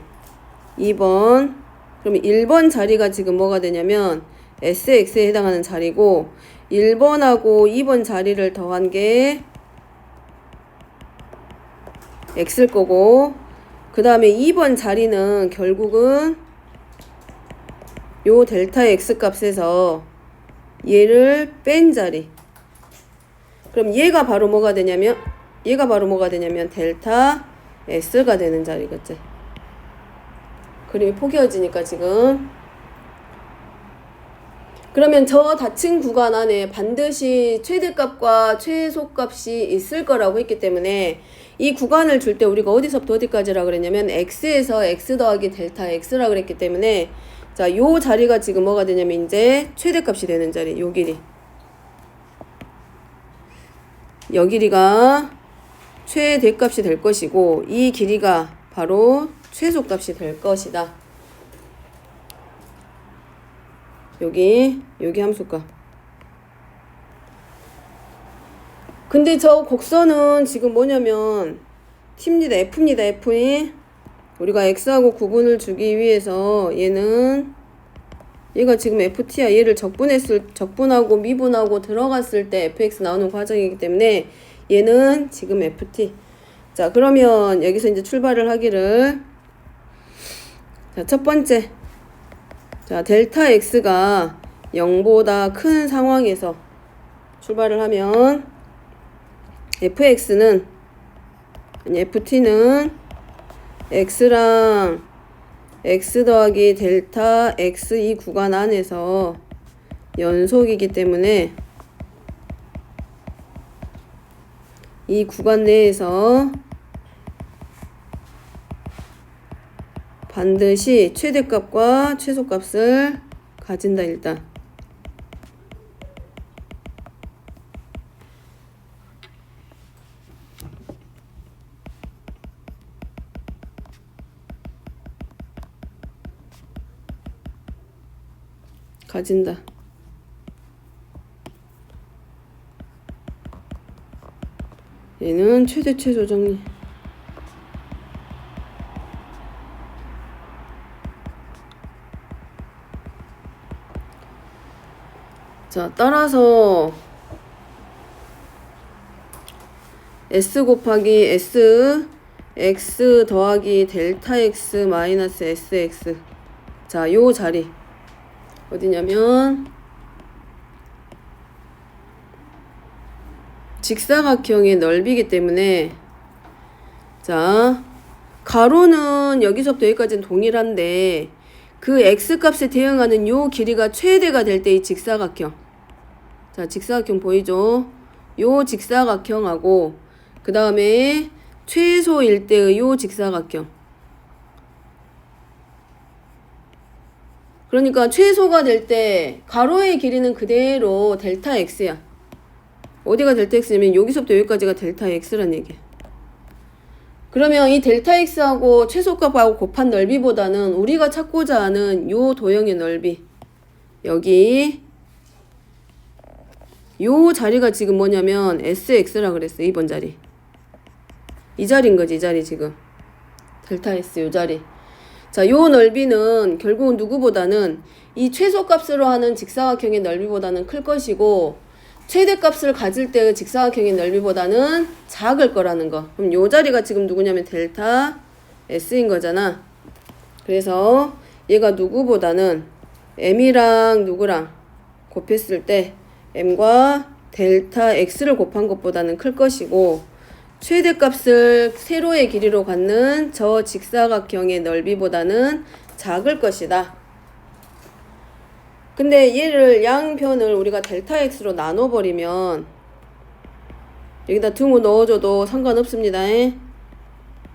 2번 그러면 1번 자리가 지금 뭐가 되냐면 SX에 해당하는 자리고 1번하고 2번 자리를 더한 게 X일 거고 그 다음에 2번 자리는 결국은 요 델타 X 값에서 얘를 뺀 자리. 그럼 얘가 바로 뭐가 되냐면 델타 S가 되는 자리겠지. 그림이 포개어지니까 지금. 그러면 저 닫힌 구간 안에 반드시 최대값과 최소값이 있을 거라고 했기 때문에 이 구간을 줄 때 우리가 어디서부터 어디까지라 그랬냐면 x에서 x 더하기 델타 x라 그랬기 때문에 자, 요 자리가 지금 뭐가 되냐면 이제 최대값이 되는 자리. 요 길이. 요 길이가 최대값이 될 것이고 이 길이가 바로 최소값이 될 것이다. 여기 함수값. 근데 저 곡선은 지금 뭐냐면 T입니다. F입니다. F. 우리가 X하고 구분을 주기 위해서 얘가 지금 FT야. 얘를 적분하고 미분하고 들어갔을 때 FX 나오는 과정이기 때문에 얘는 지금 FT. 자, 그러면 여기서 이제 출발을 하기를. 자, 첫 번째. 자, 델타 X가 0보다 큰 상황에서 출발을 하면 FT는 X랑 X 더하기 델타 X 이 구간 안에서 연속이기 때문에 이 구간 내에서 반드시 최대값과 최소값을 가진다. 일단 가진다. 얘는 최대 최소 정리. 자, 따라서 S 곱하기 S X 더하기 델타 X 마이너스 SX. 자, 요 자리 어디냐면 직사각형의 넓이기 때문에 자, 가로는 여기서부터 여기까지는 동일한데 그 X값에 대응하는 요 길이가 최대가 될 때 이 직사각형. 자, 직사각형 보이죠? 요 직사각형하고 그 다음에 최소일 때의 요 직사각형. 그러니까 최소가 될 때 가로의 길이는 그대로 델타 X야. 어디가 델타 X냐면 여기서부터 여기까지가 델타 X란 얘기야. 그러면 이 델타 X하고 최소값하고 곱한 넓이보다는 우리가 찾고자 하는 요 도형의 넓이 여기 요 자리가 지금 뭐냐면 SX라 그랬어. 2번 자리. 이 자리인 거지. 이 자리 지금. 델타 S 요 자리. 자, 요 넓이는 결국은 누구보다는 이 최소값으로 하는 직사각형의 넓이보다는 클 것이고 최대값을 가질 때의 직사각형의 넓이보다는 작을 거라는 거. 그럼 요 자리가 지금 누구냐면 델타 S인 거잖아. 그래서 얘가 누구보다는 M이랑 누구랑 곱했을 때 M과 델타 X를 곱한 것보다는 클 것이고 최대값을 세로의 길이로 갖는 저 직사각형의 넓이보다는 작을 것이다. 근데 얘를 양변을 우리가 델타 X로 나눠버리면 여기다 등호 넣어줘도 상관없습니다.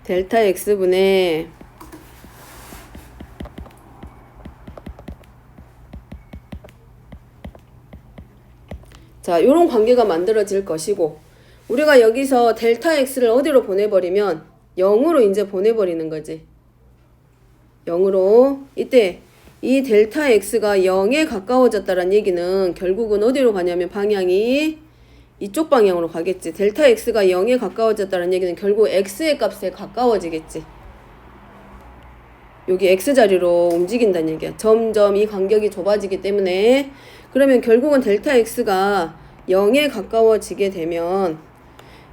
델타 X분의 자, 요런 관계가 만들어질 것이고 우리가 여기서 델타 x를 어디로 보내버리면 0으로 이제 보내버리는 거지. 0으로. 이때 이 델타 x가 0에 가까워졌다는 얘기는 결국은 어디로 가냐면 방향이 이쪽 방향으로 가겠지. 델타 x가 0에 가까워졌다는 얘기는 결국 x의 값에 가까워지겠지. 여기 x자리로 움직인다는 얘기야. 점점 이 간격이 좁아지기 때문에 그러면 결국은 델타 x가 0에 가까워지게 되면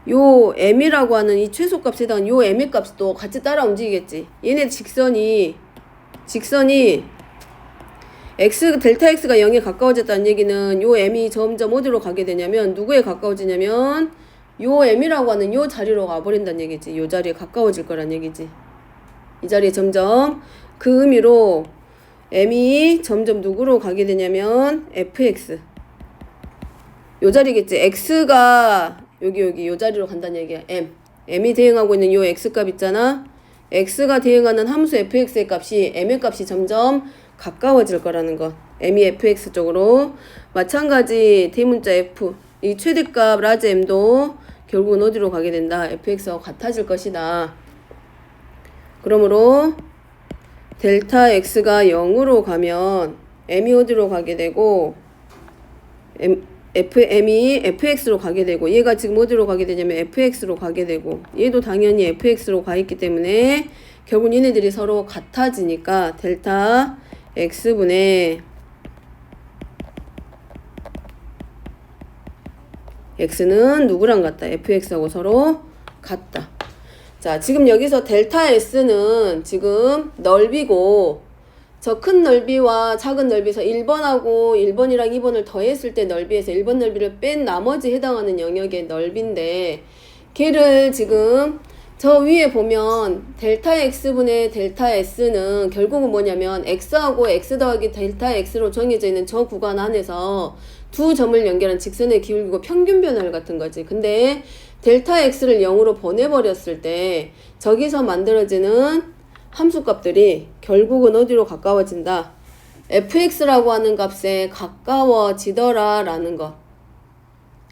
요 m이라고 하는 이 최소값에 해당하는 요 m의 값도 같이 따라 움직이겠지. 얘네 직선이 델타 x가 0에 가까워졌다는 얘기는 요 m이 점점 어디로 가게 되냐면 누구에 가까워지냐면 요 m이라고 하는 요 자리로 가버린다는 얘기지. 요 자리에 가까워질 거란 얘기지. 이 자리에 점점 그 의미로 m이 점점 누구로 가게 되냐면 fx 요 자리겠지. x가 여기 요 자리로 간다는 얘기야. m이 대응하고 있는 요 x값 있잖아. x가 대응하는 함수 fx의 값이 m의 값이 점점 가까워질 거라는 것. m이 fx 쪽으로. 마찬가지 대문자 f 이 최대값 라지 m도 결국은 어디로 가게 된다. fx와 같아질 것이다. 그러므로 델타 x가 0으로 가면 m이 어디로 가게 되고 m이 fx로 가게 되고 얘가 지금 어디로 가게 되냐면 fx로 가게 되고 얘도 당연히 fx로 가 있기 때문에 결국 얘네들이 서로 같아지니까 델타 x분의 x는 누구랑 같다? fx하고 서로 같다. 자, 지금 여기서 델타 s는 지금 넓이고 저 큰 넓이와 작은 넓이에서 1번하고 1번이랑 2번을 더했을 때 넓이에서 1번 넓이를 뺀 나머지 해당하는 영역의 넓이인데 걔를 지금 저 위에 보면 델타 x분의 델타 s는 결국은 뭐냐면 x하고 x 더하기 델타 x로 정해져 있는 저 구간 안에서 두 점을 연결한 직선의 기울기고 평균 변화를 같은 거지. 근데 델타 x를 0으로 보내버렸을 때 저기서 만들어지는 함수값들이 결국은 어디로 가까워진다? fx라고 하는 값에 가까워지더라 라는 것.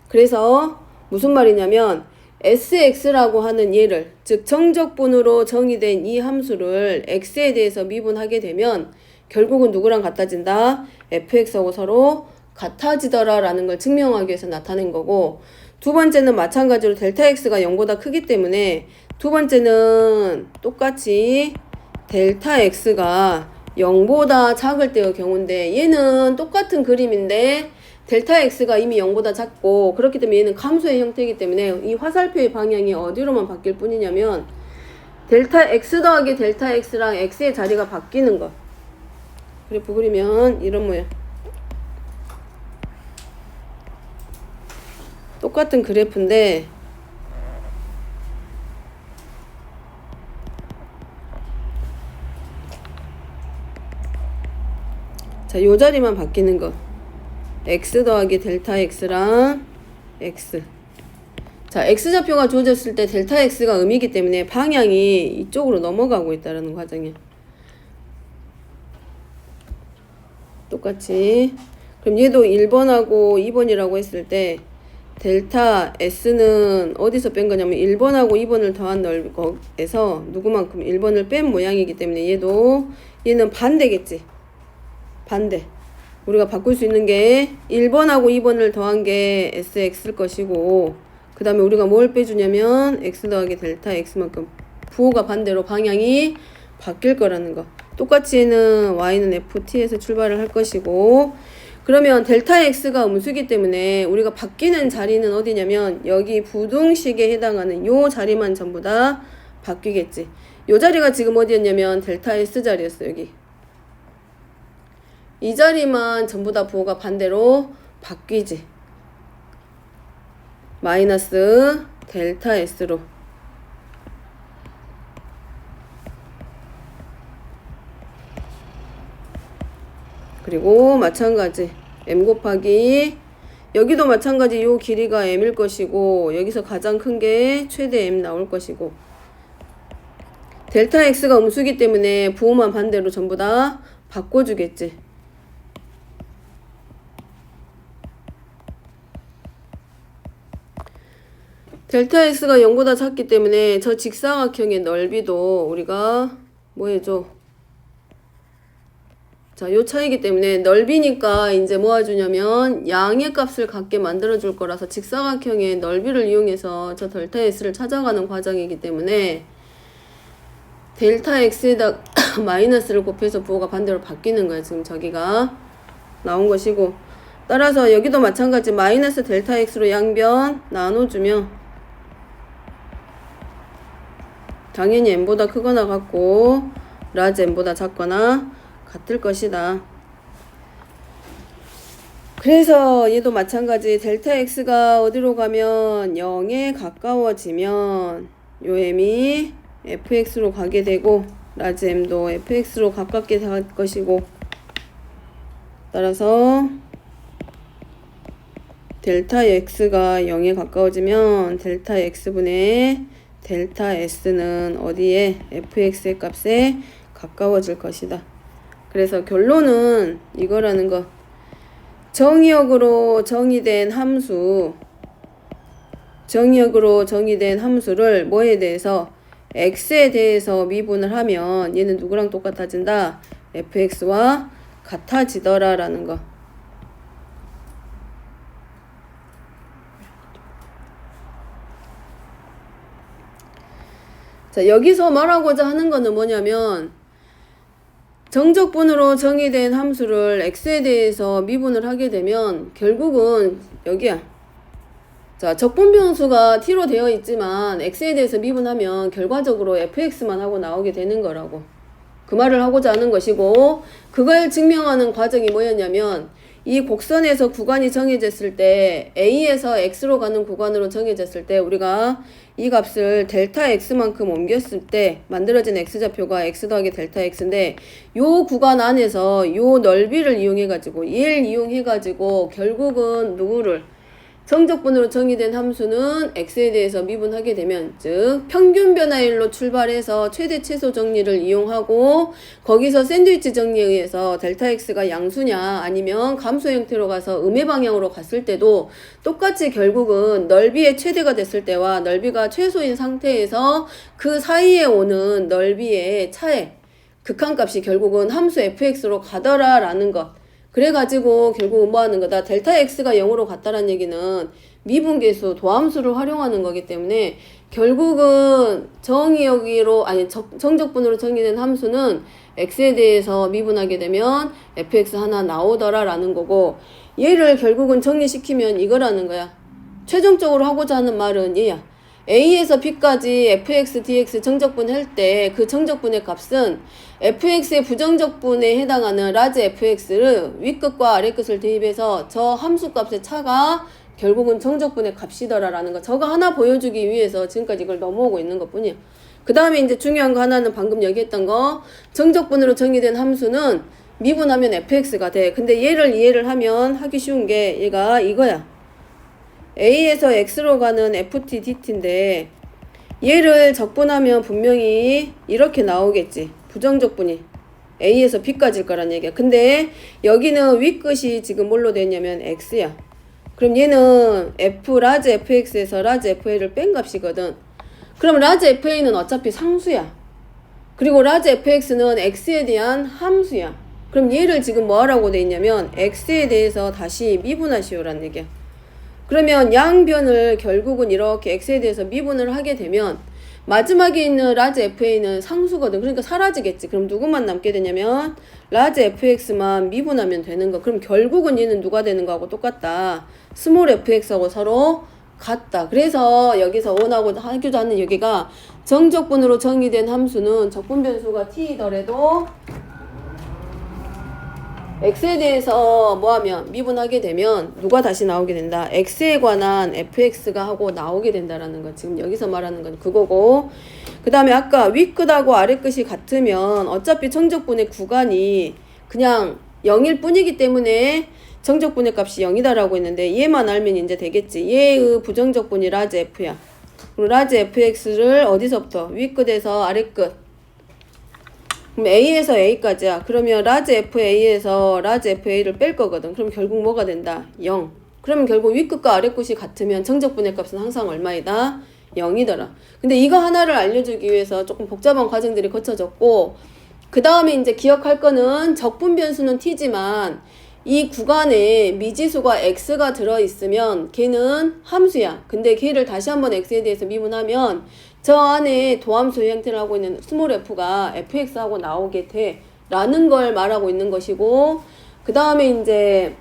그래서 무슨 말이냐면 sx라고 하는 얘를 즉 정적분으로 정의된 이 함수를 x에 대해서 미분하게 되면 결국은 누구랑 같아진다? fx하고 서로 같아지더라 라는 걸 증명하기 위해서 나타낸 거고 두 번째는 마찬가지로 델타 x가 0보다 크기 때문에 두 번째는 똑같이 델타 x가 0보다 작을 때의 경우인데 얘는 똑같은 그림인데 델타 x가 이미 0보다 작고 그렇기 때문에 얘는 감소의 형태이기 때문에 이 화살표의 방향이 어디로만 바뀔 뿐이냐면 델타 x 더하기 델타 x랑 x의 자리가 바뀌는 거. 그래프 그리면 이런 모양. 똑같은 그래프인데 자, 요 자리만 바뀌는 거. x 더하기 델타 x랑 x. 자, x좌표가 주어졌을 때 델타 x가 음이기 때문에 방향이 이쪽으로 넘어가고 있다는 과정이야. 똑같이. 그럼 얘도 1번하고 2번이라고 했을 때 델타 s는 어디서 뺀 거냐면 1번하고 2번을 더한 넓이에서 누구만큼 1번을 뺀 모양이기 때문에 얘는 반대겠지. 반대. 우리가 바꿀 수 있는 게 1번하고 2번을 더한 게 sx일 것이고 그 다음에 우리가 뭘 빼주냐면 x 더하기 델타 x만큼 부호가 반대로 방향이 바뀔 거라는 거. 똑같이 얘는 y는 ft에서 출발을 할 것이고 그러면 델타 x가 음수기 때문에 우리가 바뀌는 자리는 어디냐면 여기 부등식에 해당하는 요 자리만 전부 다 바뀌겠지. 요 자리가 지금 어디였냐면 델타 s 자리였어. 여기 이 자리만 전부 다 부호가 반대로 바뀌지. 마이너스 델타 s로. 그리고 마찬가지 m 곱하기 여기도 마찬가지 요 길이가 m일 것이고 여기서 가장 큰 게 최대 m 나올 것이고 델타 x가 음수기 때문에 부호만 반대로 전부 다 바꿔주겠지. 델타 x가 0보다 작기 때문에 저 직사각형의 넓이도 우리가 뭐 해줘? 자, 요 차이기 때문에 넓이니까 이제 뭐 해주냐면 양의 값을 같게 만들어 줄 거라서 직사각형의 넓이를 이용해서 저 델타 x를 찾아가는 과정이기 때문에 델타 x에다 마이너스를 곱해서 부호가 반대로 바뀌는 거예요. 지금 저기가 나온 것이고, 따라서 여기도 마찬가지 마이너스 델타 x로 양변 나눠주면 당연히 n보다 크거나 같고 라지 n보다 작거나 같을 것이다. 그래서 얘도 마찬가지 델타 x가 어디로 가면 0에 가까워지면 요 m이 fx로 가게 되고 라지 m도 fx로 가깝게 될 것이고, 따라서 델타 x가 0에 가까워지면 델타 x분의 델타 s는 어디에 fx의 값에 가까워질 것이다. 그래서 결론은 이거라는 거. 정의역으로 정의된 함수를 뭐에 대해서 x에 대해서 미분을 하면 얘는 누구랑 똑같아진다? fx와 같아지더라 라는 거. 자, 여기서 말하고자 하는 거는 뭐냐면 정적분으로 정의된 함수를 x에 대해서 미분을 하게 되면 결국은 여기야. 자, 적분변수가 t로 되어 있지만 x에 대해서 미분하면 결과적으로 fx만 하고 나오게 되는 거라고. 그 말을 하고자 하는 것이고, 그걸 증명하는 과정이 뭐였냐면 이 곡선에서 구간이 정해졌을 때 A에서 X로 가는 구간으로 정해졌을 때 우리가 이 값을 델타 X만큼 옮겼을 때 만들어진 X좌표가 X 더하기 델타 X인데 요 구간 안에서 요 넓이를 이용해가지고 얘를 이용해가지고 결국은 누구를 정적분으로 정의된 함수는 x에 대해서 미분하게 되면, 즉 평균 변화율로 출발해서 최대 최소 정리를 이용하고 거기서 샌드위치 정리에 의해서 델타 x가 양수냐 아니면 감소 형태로 가서 음의 방향으로 갔을 때도 똑같이 결국은 넓이의 최대가 됐을 때와 넓이가 최소인 상태에서 그 사이에 오는 넓이의 차의 극한값이 결국은 함수 fx로 가더라 라는 것. 그래가지고 결국은 뭐 하는 거다? 델타 x가 0으로 갔다는 얘기는 미분계수, 도함수를 활용하는 거기 때문에 결국은 정적분으로 정의된 함수는 x에 대해서 미분하게 되면 fx 하나 나오더라 라는 거고, 얘를 결국은 정리시키면 이거라는 거야. 최종적으로 하고자 하는 말은 얘야. A에서 B까지 fx, dx 정적분 할 때 그 정적분의 값은 fx의 부정적분에 해당하는 라지 fx를 윗끝과 아랫끝을 대입해서 저 함수값의 차가 결국은 정적분의 값이더라라는 거. 저거 하나 보여주기 위해서 지금까지 이걸 넘어오고 있는 것 뿐이야. 그 다음에 이제 중요한 거 하나는 방금 얘기했던 거. 정적분으로 정의된 함수는 미분하면 fx가 돼. 근데 얘를 이해를 하면 하기 쉬운 게 얘가 이거야. A에서 X로 가는 FT, DT인데 얘를 적분하면 분명히 이렇게 나오겠지. 부정적분이 A에서 B까지일 거란 얘기야. 근데 여기는 윗끝이 지금 뭘로 됐냐면 X야. 그럼 얘는 F, 라지 FX에서 라지 FA를 뺀 값이거든. 그럼 라지 FA는 어차피 상수야. 그리고 라지 FX는 X에 대한 함수야. 그럼 얘를 지금 뭐 하라고 돼 있냐면 X에 대해서 다시 미분하시오란 얘기야. 그러면 양변을 결국은 이렇게 x에 대해서 미분을 하게 되면 마지막에 있는 라지 fa는 상수거든. 그러니까 사라지겠지. 그럼 누구만 남게 되냐면 라지 fx만 미분하면 되는 거. 그럼 결국은 얘는 누가 되는 거하고 똑같다. 스몰 fx하고 서로 같다. 그래서 여기서 원하고 하기도 하는 여기가 정적분으로 정의된 함수는 적분변수가 t이더라도 x에 대해서 뭐하면 미분하게 되면 누가 다시 나오게 된다. x에 관한 fx가 하고 나오게 된다라는 거. 지금 여기서 말하는 건 그거고, 그 다음에 아까 윗끝하고 아랫끝이 같으면 어차피 정적분의 구간이 그냥 0일 뿐이기 때문에 정적분의 값이 0이다라고 했는데 얘만 알면 이제 되겠지. 얘의 부정적분이 라지 f야. 그리고 라지 fx를 어디서부터? 윗끝에서 아랫끝. 그럼 A에서 A까지야. 그러면 라지 FA에서 라지 FA를 뺄 거거든. 그럼 결국 뭐가 된다? 0. 그러면 결국 윗끝과 아랫끝이 같으면 정적분의 값은 항상 얼마이다? 0이더라. 근데 이거 하나를 알려주기 위해서 조금 복잡한 과정들이 거쳐졌고, 그 다음에 이제 기억할 거는 적분 변수는 t지만 이 구간에 미지수가 x가 들어있으면 걔는 함수야. 근데 걔를 다시 한번 x에 대해서 미분하면 저 안에 도함수 형태를 하고 있는 스몰 f가 fx하고 나오게 돼 라는 걸 말하고 있는 것이고, 그 다음에 이제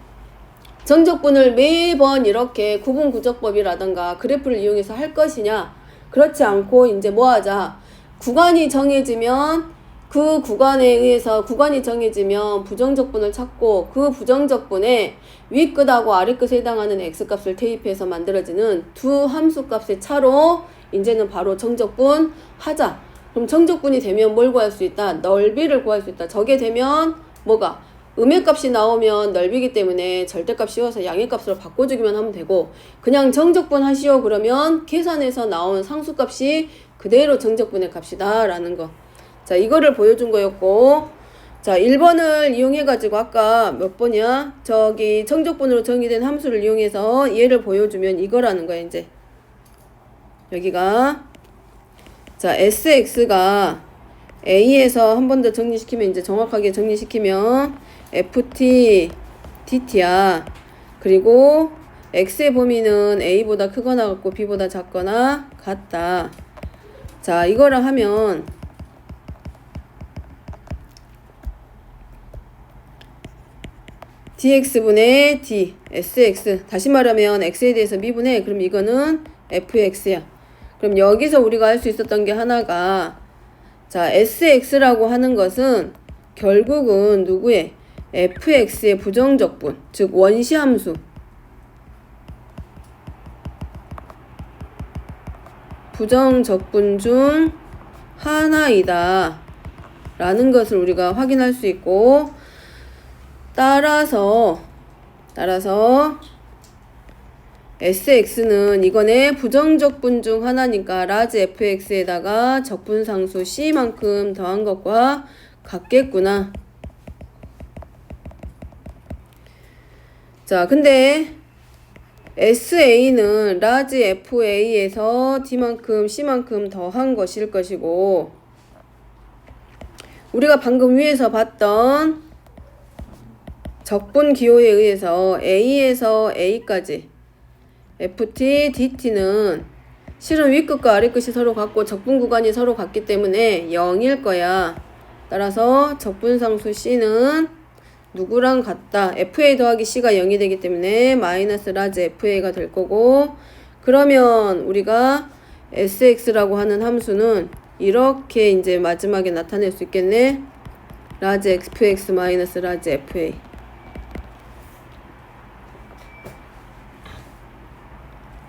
정적분을 매번 이렇게 구분구적법이라던가 그래프를 이용해서 할 것이냐, 그렇지 않고 이제 뭐 하자, 구간이 정해지면 그 구간에 의해서 구간이 정해지면 부정적분을 찾고 그 부정적분에 윗끝하고 아랫끝에 해당하는 x값을 대입해서 만들어지는 두 함수값의 차로 이제는 바로 정적분 하자. 그럼 정적분이 되면 뭘 구할 수 있다? 넓이를 구할 수 있다. 저게 되면 뭐가? 음의 값이 나오면 넓이기 때문에 절대값 씌워서 양의 값으로 바꿔주기만 하면 되고, 그냥 정적분 하시오 그러면 계산해서 나온 상수값이 그대로 정적분의 값이다 라는 거. 자, 이거를 보여준 거였고, 자, 1번을 이용해가지고 아까 몇 번이야? 저기 정적분으로 정의된 함수를 이용해서 얘를 보여주면 이거라는 거야 이제. 여기가 자, sx가 a에서 한 번 더 정리시키면 이제 정확하게 정리시키면 ft dt야. 그리고 x의 범위는 a보다 크거나 같고 b보다 작거나 같다. 자, 이거를 하면 dx분의 d sx, 다시 말하면 x에 대해서 미분해. 그럼 이거는 fx야. 그럼 여기서 우리가 할 수 있었던 게 하나가, 자, sx라고 하는 것은 결국은 누구의? fx의 부정적분, 즉 원시함수, 부정적분 중 하나이다 라는 것을 우리가 확인할 수 있고, 따라서 sx는 이거네 부정적분 중 하나니까 라지 fx에다가 적분상수 c만큼 더한 것과 같겠구나. 자, 근데 sa는 라지 fa에서 d만큼 c만큼 더한 것일 것이고, 우리가 방금 위에서 봤던 적분 기호에 의해서 a에서 a까지 ft dt는 실은 윗끝과 아랫끝이 서로 같고 적분 구간이 서로 같기 때문에 0일 거야. 따라서 적분상수 c는 누구랑 같다? fa 더하기 c가 0이 되기 때문에 마이너스 라지 fa가 될 거고, 그러면 우리가 sx라고 하는 함수는 이렇게 이제 마지막에 나타낼 수 있겠네. 라지 fx 마이너스 라지 fa.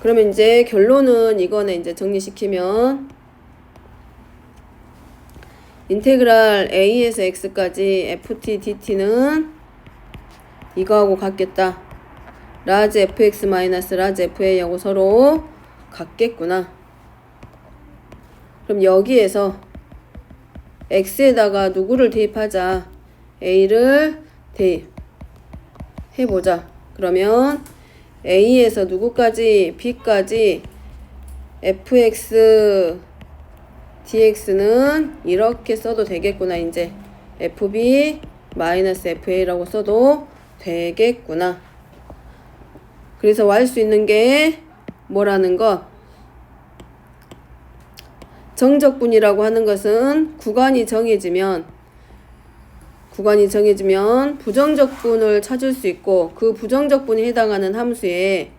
그러면 이제 결론은 이거네. 이제 정리시키면 인테그랄 a에서 x까지 ft dt는 이거하고 같겠다. 라지 fx 마이너스 라지 fa하고 서로 같겠구나. 그럼 여기에서 x에다가 누구를 대입하자? a를 대입해보자. 그러면 a에서 누구까지? b까지 fx dx는 이렇게 써도 되겠구나. 이제 fb 마이너스 fa라고 써도 되겠구나. 그래서 알 수 있는 게 뭐라는 거? 정적분이라고 하는 것은 구간이 정해지면 부정적분을 찾을 수 있고, 그 부정적분에 해당하는 함수에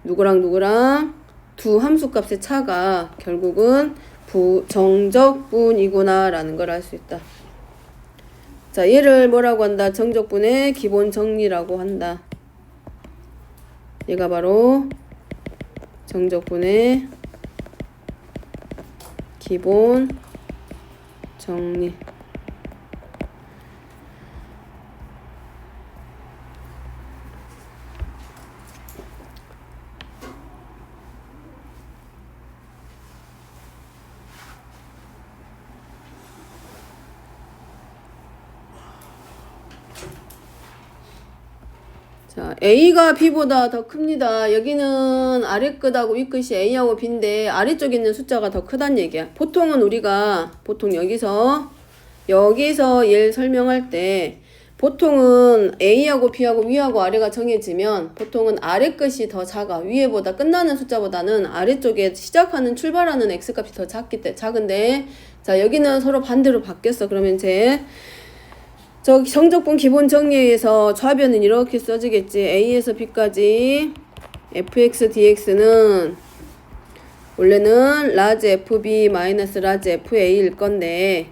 누구랑 두 함수값의 차가 결국은 부정적분이구나 라는 걸 알 수 있다. 자, 얘를 뭐라고 한다? 정적분의 기본 정리라고 한다. 얘가 바로 정적분의 기본 정리. 자, A가 B보다 더 큽니다. 여기는 아래 끝하고 위 끝이 A하고 B인데 아래쪽에 있는 숫자가 더 크단 얘기야. 보통은 우리가 보통 여기서 얘를 설명할 때 보통은 A하고 B하고 위하고 아래가 정해지면 보통은 아래 끝이 더 작아. 위에보다 끝나는 숫자보다는 아래쪽에 시작하는 출발하는 X값이 더 작은데 자, 여기는 서로 반대로 바뀌었어. 그러면 이제 저기 정적분 기본 정리에서 좌변은 이렇게 써지겠지. A에서 B까지 fx dx는 원래는 라지 fb 마이너스 라지 fa일 건데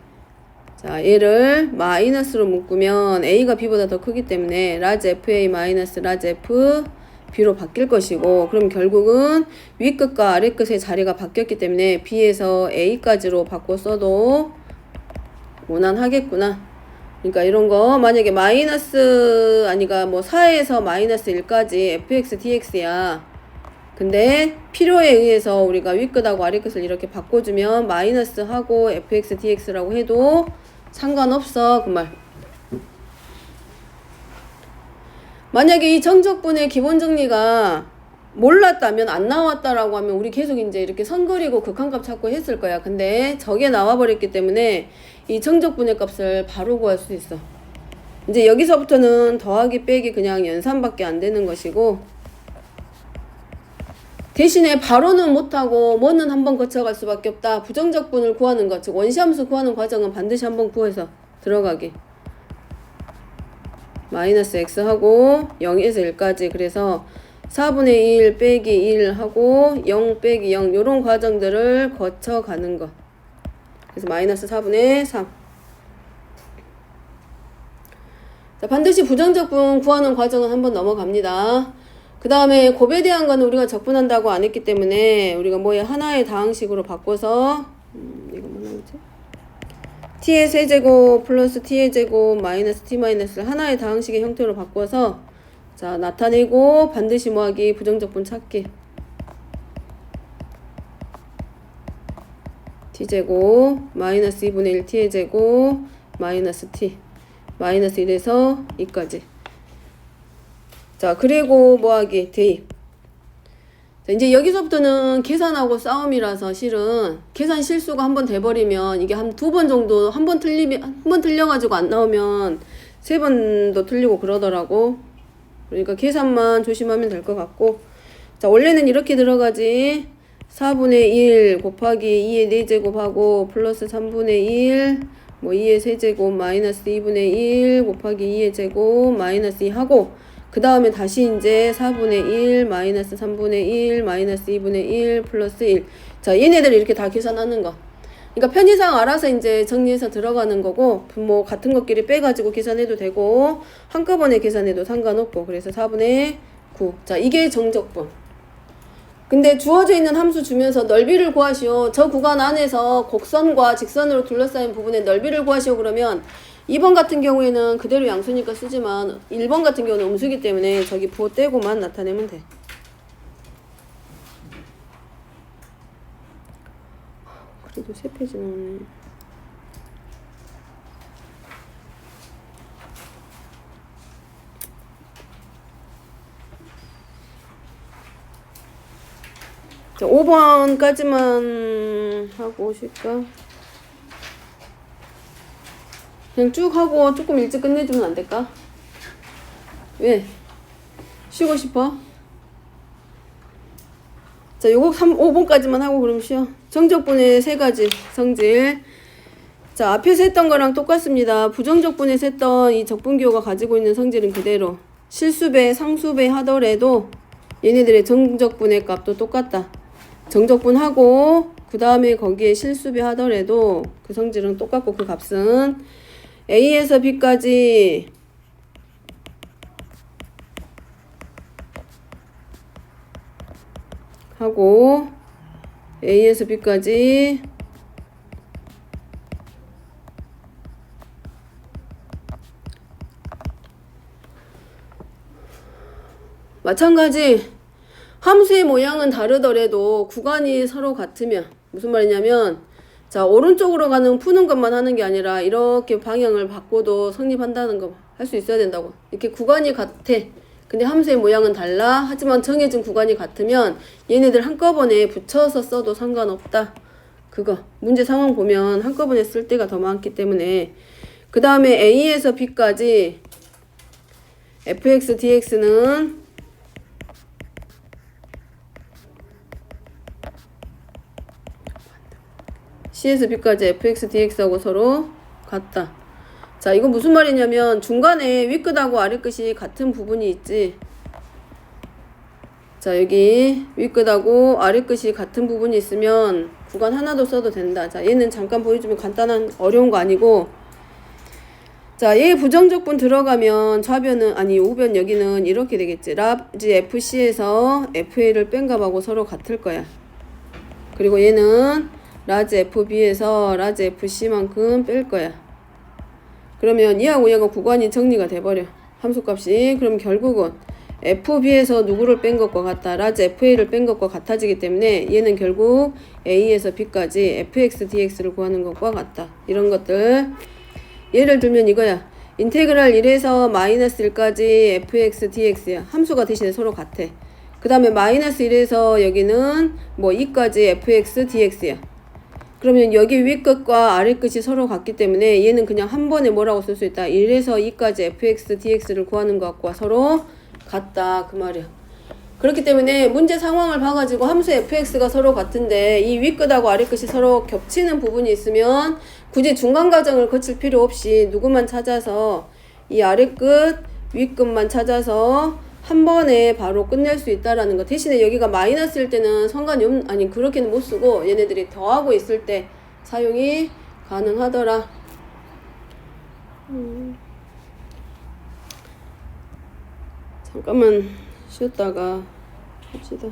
자, 얘를 마이너스로 묶으면 a가 b보다 더 크기 때문에 라지 fa 마이너스 라지 f b로 바뀔 것이고 그럼 결국은 위 끝과 아래 끝의 자리가 바뀌었기 때문에 b에서 a까지로 바꿔 써도 무난하겠구나. 그러니까 이런 거 만약에 마이너스 아니가 뭐 4에서 마이너스 1까지 fx dx야. 근데 필요에 의해서 우리가 윗끝하고 아래끝을 이렇게 바꿔주면 마이너스 하고 fx dx라고 해도 상관없어. 그 말. 만약에 이 정적분의 기본 정리가 몰랐다면 안 나왔다라고 하면 우리 계속 이제 이렇게 선 그리고 극한값 찾고 했을 거야. 근데 저게 나와버렸기 때문에 이 정적분의 값을 바로 구할 수 있어. 이제 여기서부터는 더하기 빼기 그냥 연산밖에 안 되는 것이고 대신에 바로는 못하고 뭐는 한번 거쳐갈 수밖에 없다. 부정적분을 구하는 것, 즉 원시함수 구하는 과정은 반드시 한번 구해서 들어가기. 마이너스 x 하고 0에서 1까지 그래서 4분의 1 빼기 1 하고 0 빼기 0 요런 과정들을 거쳐가는 거. 그래서 마이너스 4분의 3. 자, 반드시 부정적분 구하는 과정은 한번 넘어갑니다. 그 다음에 곱에 대한 거는 우리가 적분한다고 안 했기 때문에 우리가 뭐에 하나의 다항식으로 바꿔서 이거 뭐라 그러지? t의 세제곱 플러스 t의 제곱 마이너스 t 마이너스를 하나의 다항식의 형태로 바꿔서 자 나타내고 반드시 뭐하기 부정적분 찾기 t제곱 마이너스 2분의 1 t의 제곱 마이너스 t 마이너스 1에서 2까지 자 그리고 뭐하기 대입 자, 이제 여기서부터는 계산하고 싸움이라서 실은 계산 실수가 한번 돼버리면 이게 한 2번 정도 한 번 틀려가지고 안 나오면 3번도 틀리고 그러더라고. 그러니까 계산만 조심하면 될 것 같고 자 원래는 이렇게 들어가지 4분의 1 곱하기 2의 4제곱하고 플러스 3분의 1 뭐 2의 세제곱 마이너스 2분의 1 곱하기 2의 제곱 마이너스 2 하고 그 다음에 다시 이제 4분의 1 마이너스 3분의 1 마이너스 2분의 1 플러스 1 자 얘네들 이렇게 다 계산하는 거 그러니까 편의상 알아서 이제 정리해서 들어가는 거고 뭐 같은 것끼리 빼가지고 계산해도 되고 한꺼번에 계산해도 상관없고 그래서 4분의 9 자 이게 정적분 근데 주어져 있는 함수 주면서 넓이를 구하시오 저 구간 안에서 곡선과 직선으로 둘러싸인 부분의 넓이를 구하시오 그러면 2번 같은 경우에는 그대로 양수니까 쓰지만 1번 같은 경우는 음수기 때문에 저기 부호 떼고만 나타내면 돼. 그래도 3페이지 나오네. 자, 5번까지만 하고 오실까? 그냥 쭉 하고 조금 일찍 끝내주면 안 될까? 왜? 쉬고 싶어? 자, 요거 5번까지만 하고 그럼 쉬어. 정적분의 3가지 성질. 자, 앞에서 했던 거랑 똑같습니다. 부정적분에서 했던 이 적분기호가 가지고 있는 성질은 그대로. 실수배, 상수배 하더라도 얘네들의 정적분의 값도 똑같다. 정적분하고 그 다음에 거기에 실수배 하더라도 그 성질은 똑같고 그 값은 A에서 B까지 하고 A에서 B까지 마찬가지 함수의 모양은 다르더라도 구간이 서로 같으면 무슨 말이냐면 자 오른쪽으로 가는 푸는 것만 하는 게 아니라 이렇게 방향을 바꿔도 성립한다는 거 할 수 있어야 된다고 이렇게 구간이 같아 근데 함수의 모양은 달라. 하지만 정해진 구간이 같으면 얘네들 한꺼번에 붙여서 써도 상관없다. 그거 문제 상황 보면 한꺼번에 쓸 때가 더 많기 때문에. 그 다음에 A에서 B까지 fx dx는 C에서 B까지 fx dx하고 서로 같다. 자, 이거 무슨 말이냐면 중간에 윗끝하고 아랫끝이 같은 부분이 있지. 자, 여기 윗끝하고 아랫끝이 같은 부분이 있으면 구간 하나도 써도 된다. 자, 얘는 잠깐 보여주면 간단한 어려운 거 아니고, 자, 얘 부정적분 들어가면 좌변은 아니 우변 여기는 이렇게 되겠지. 라지 FC에서 FA를 뺀 값하고 서로 같을 거야. 그리고 얘는 라지 FB에서 라지 FC만큼 뺄 거야. 그러면 얘하고 얘가 구간이 정리가 돼버려. 함수값이. 그럼 결국은 FB에서 누구를 뺀 것과 같다. 라지 FA를 뺀 것과 같아지기 때문에 얘는 결국 A에서 B까지 fx dx를 구하는 것과 같다. 이런 것들. 예를 들면 이거야. 인테그랄 1에서 마이너스 1까지 fx dx야. 함수가 대신에 서로 같아. 그 다음에 마이너스 1에서 여기는 뭐 2까지 fx dx야. 그러면 여기 윗끝과 아랫끝이 서로 같기 때문에 얘는 그냥 한 번에 뭐라고 쓸 수 있다. 1에서 2까지 fx dx를 구하는 것과 서로 같다. 그 말이야. 그렇기 때문에 문제 상황을 봐가지고 함수 fx가 서로 같은데 이 윗끝하고 아랫끝이 서로 겹치는 부분이 있으면 굳이 중간 과정을 거칠 필요 없이 누구만 찾아서 이 아랫끝, 윗끝만 찾아서 한 번에 바로 끝낼 수 있다라는 거. 대신에 여기가 마이너스일 때는 상관이 아니 그렇게는 못 쓰고 얘네들이 더하고 있을 때 사용이 가능하더라. 잠깐만 쉬었다가 합시다.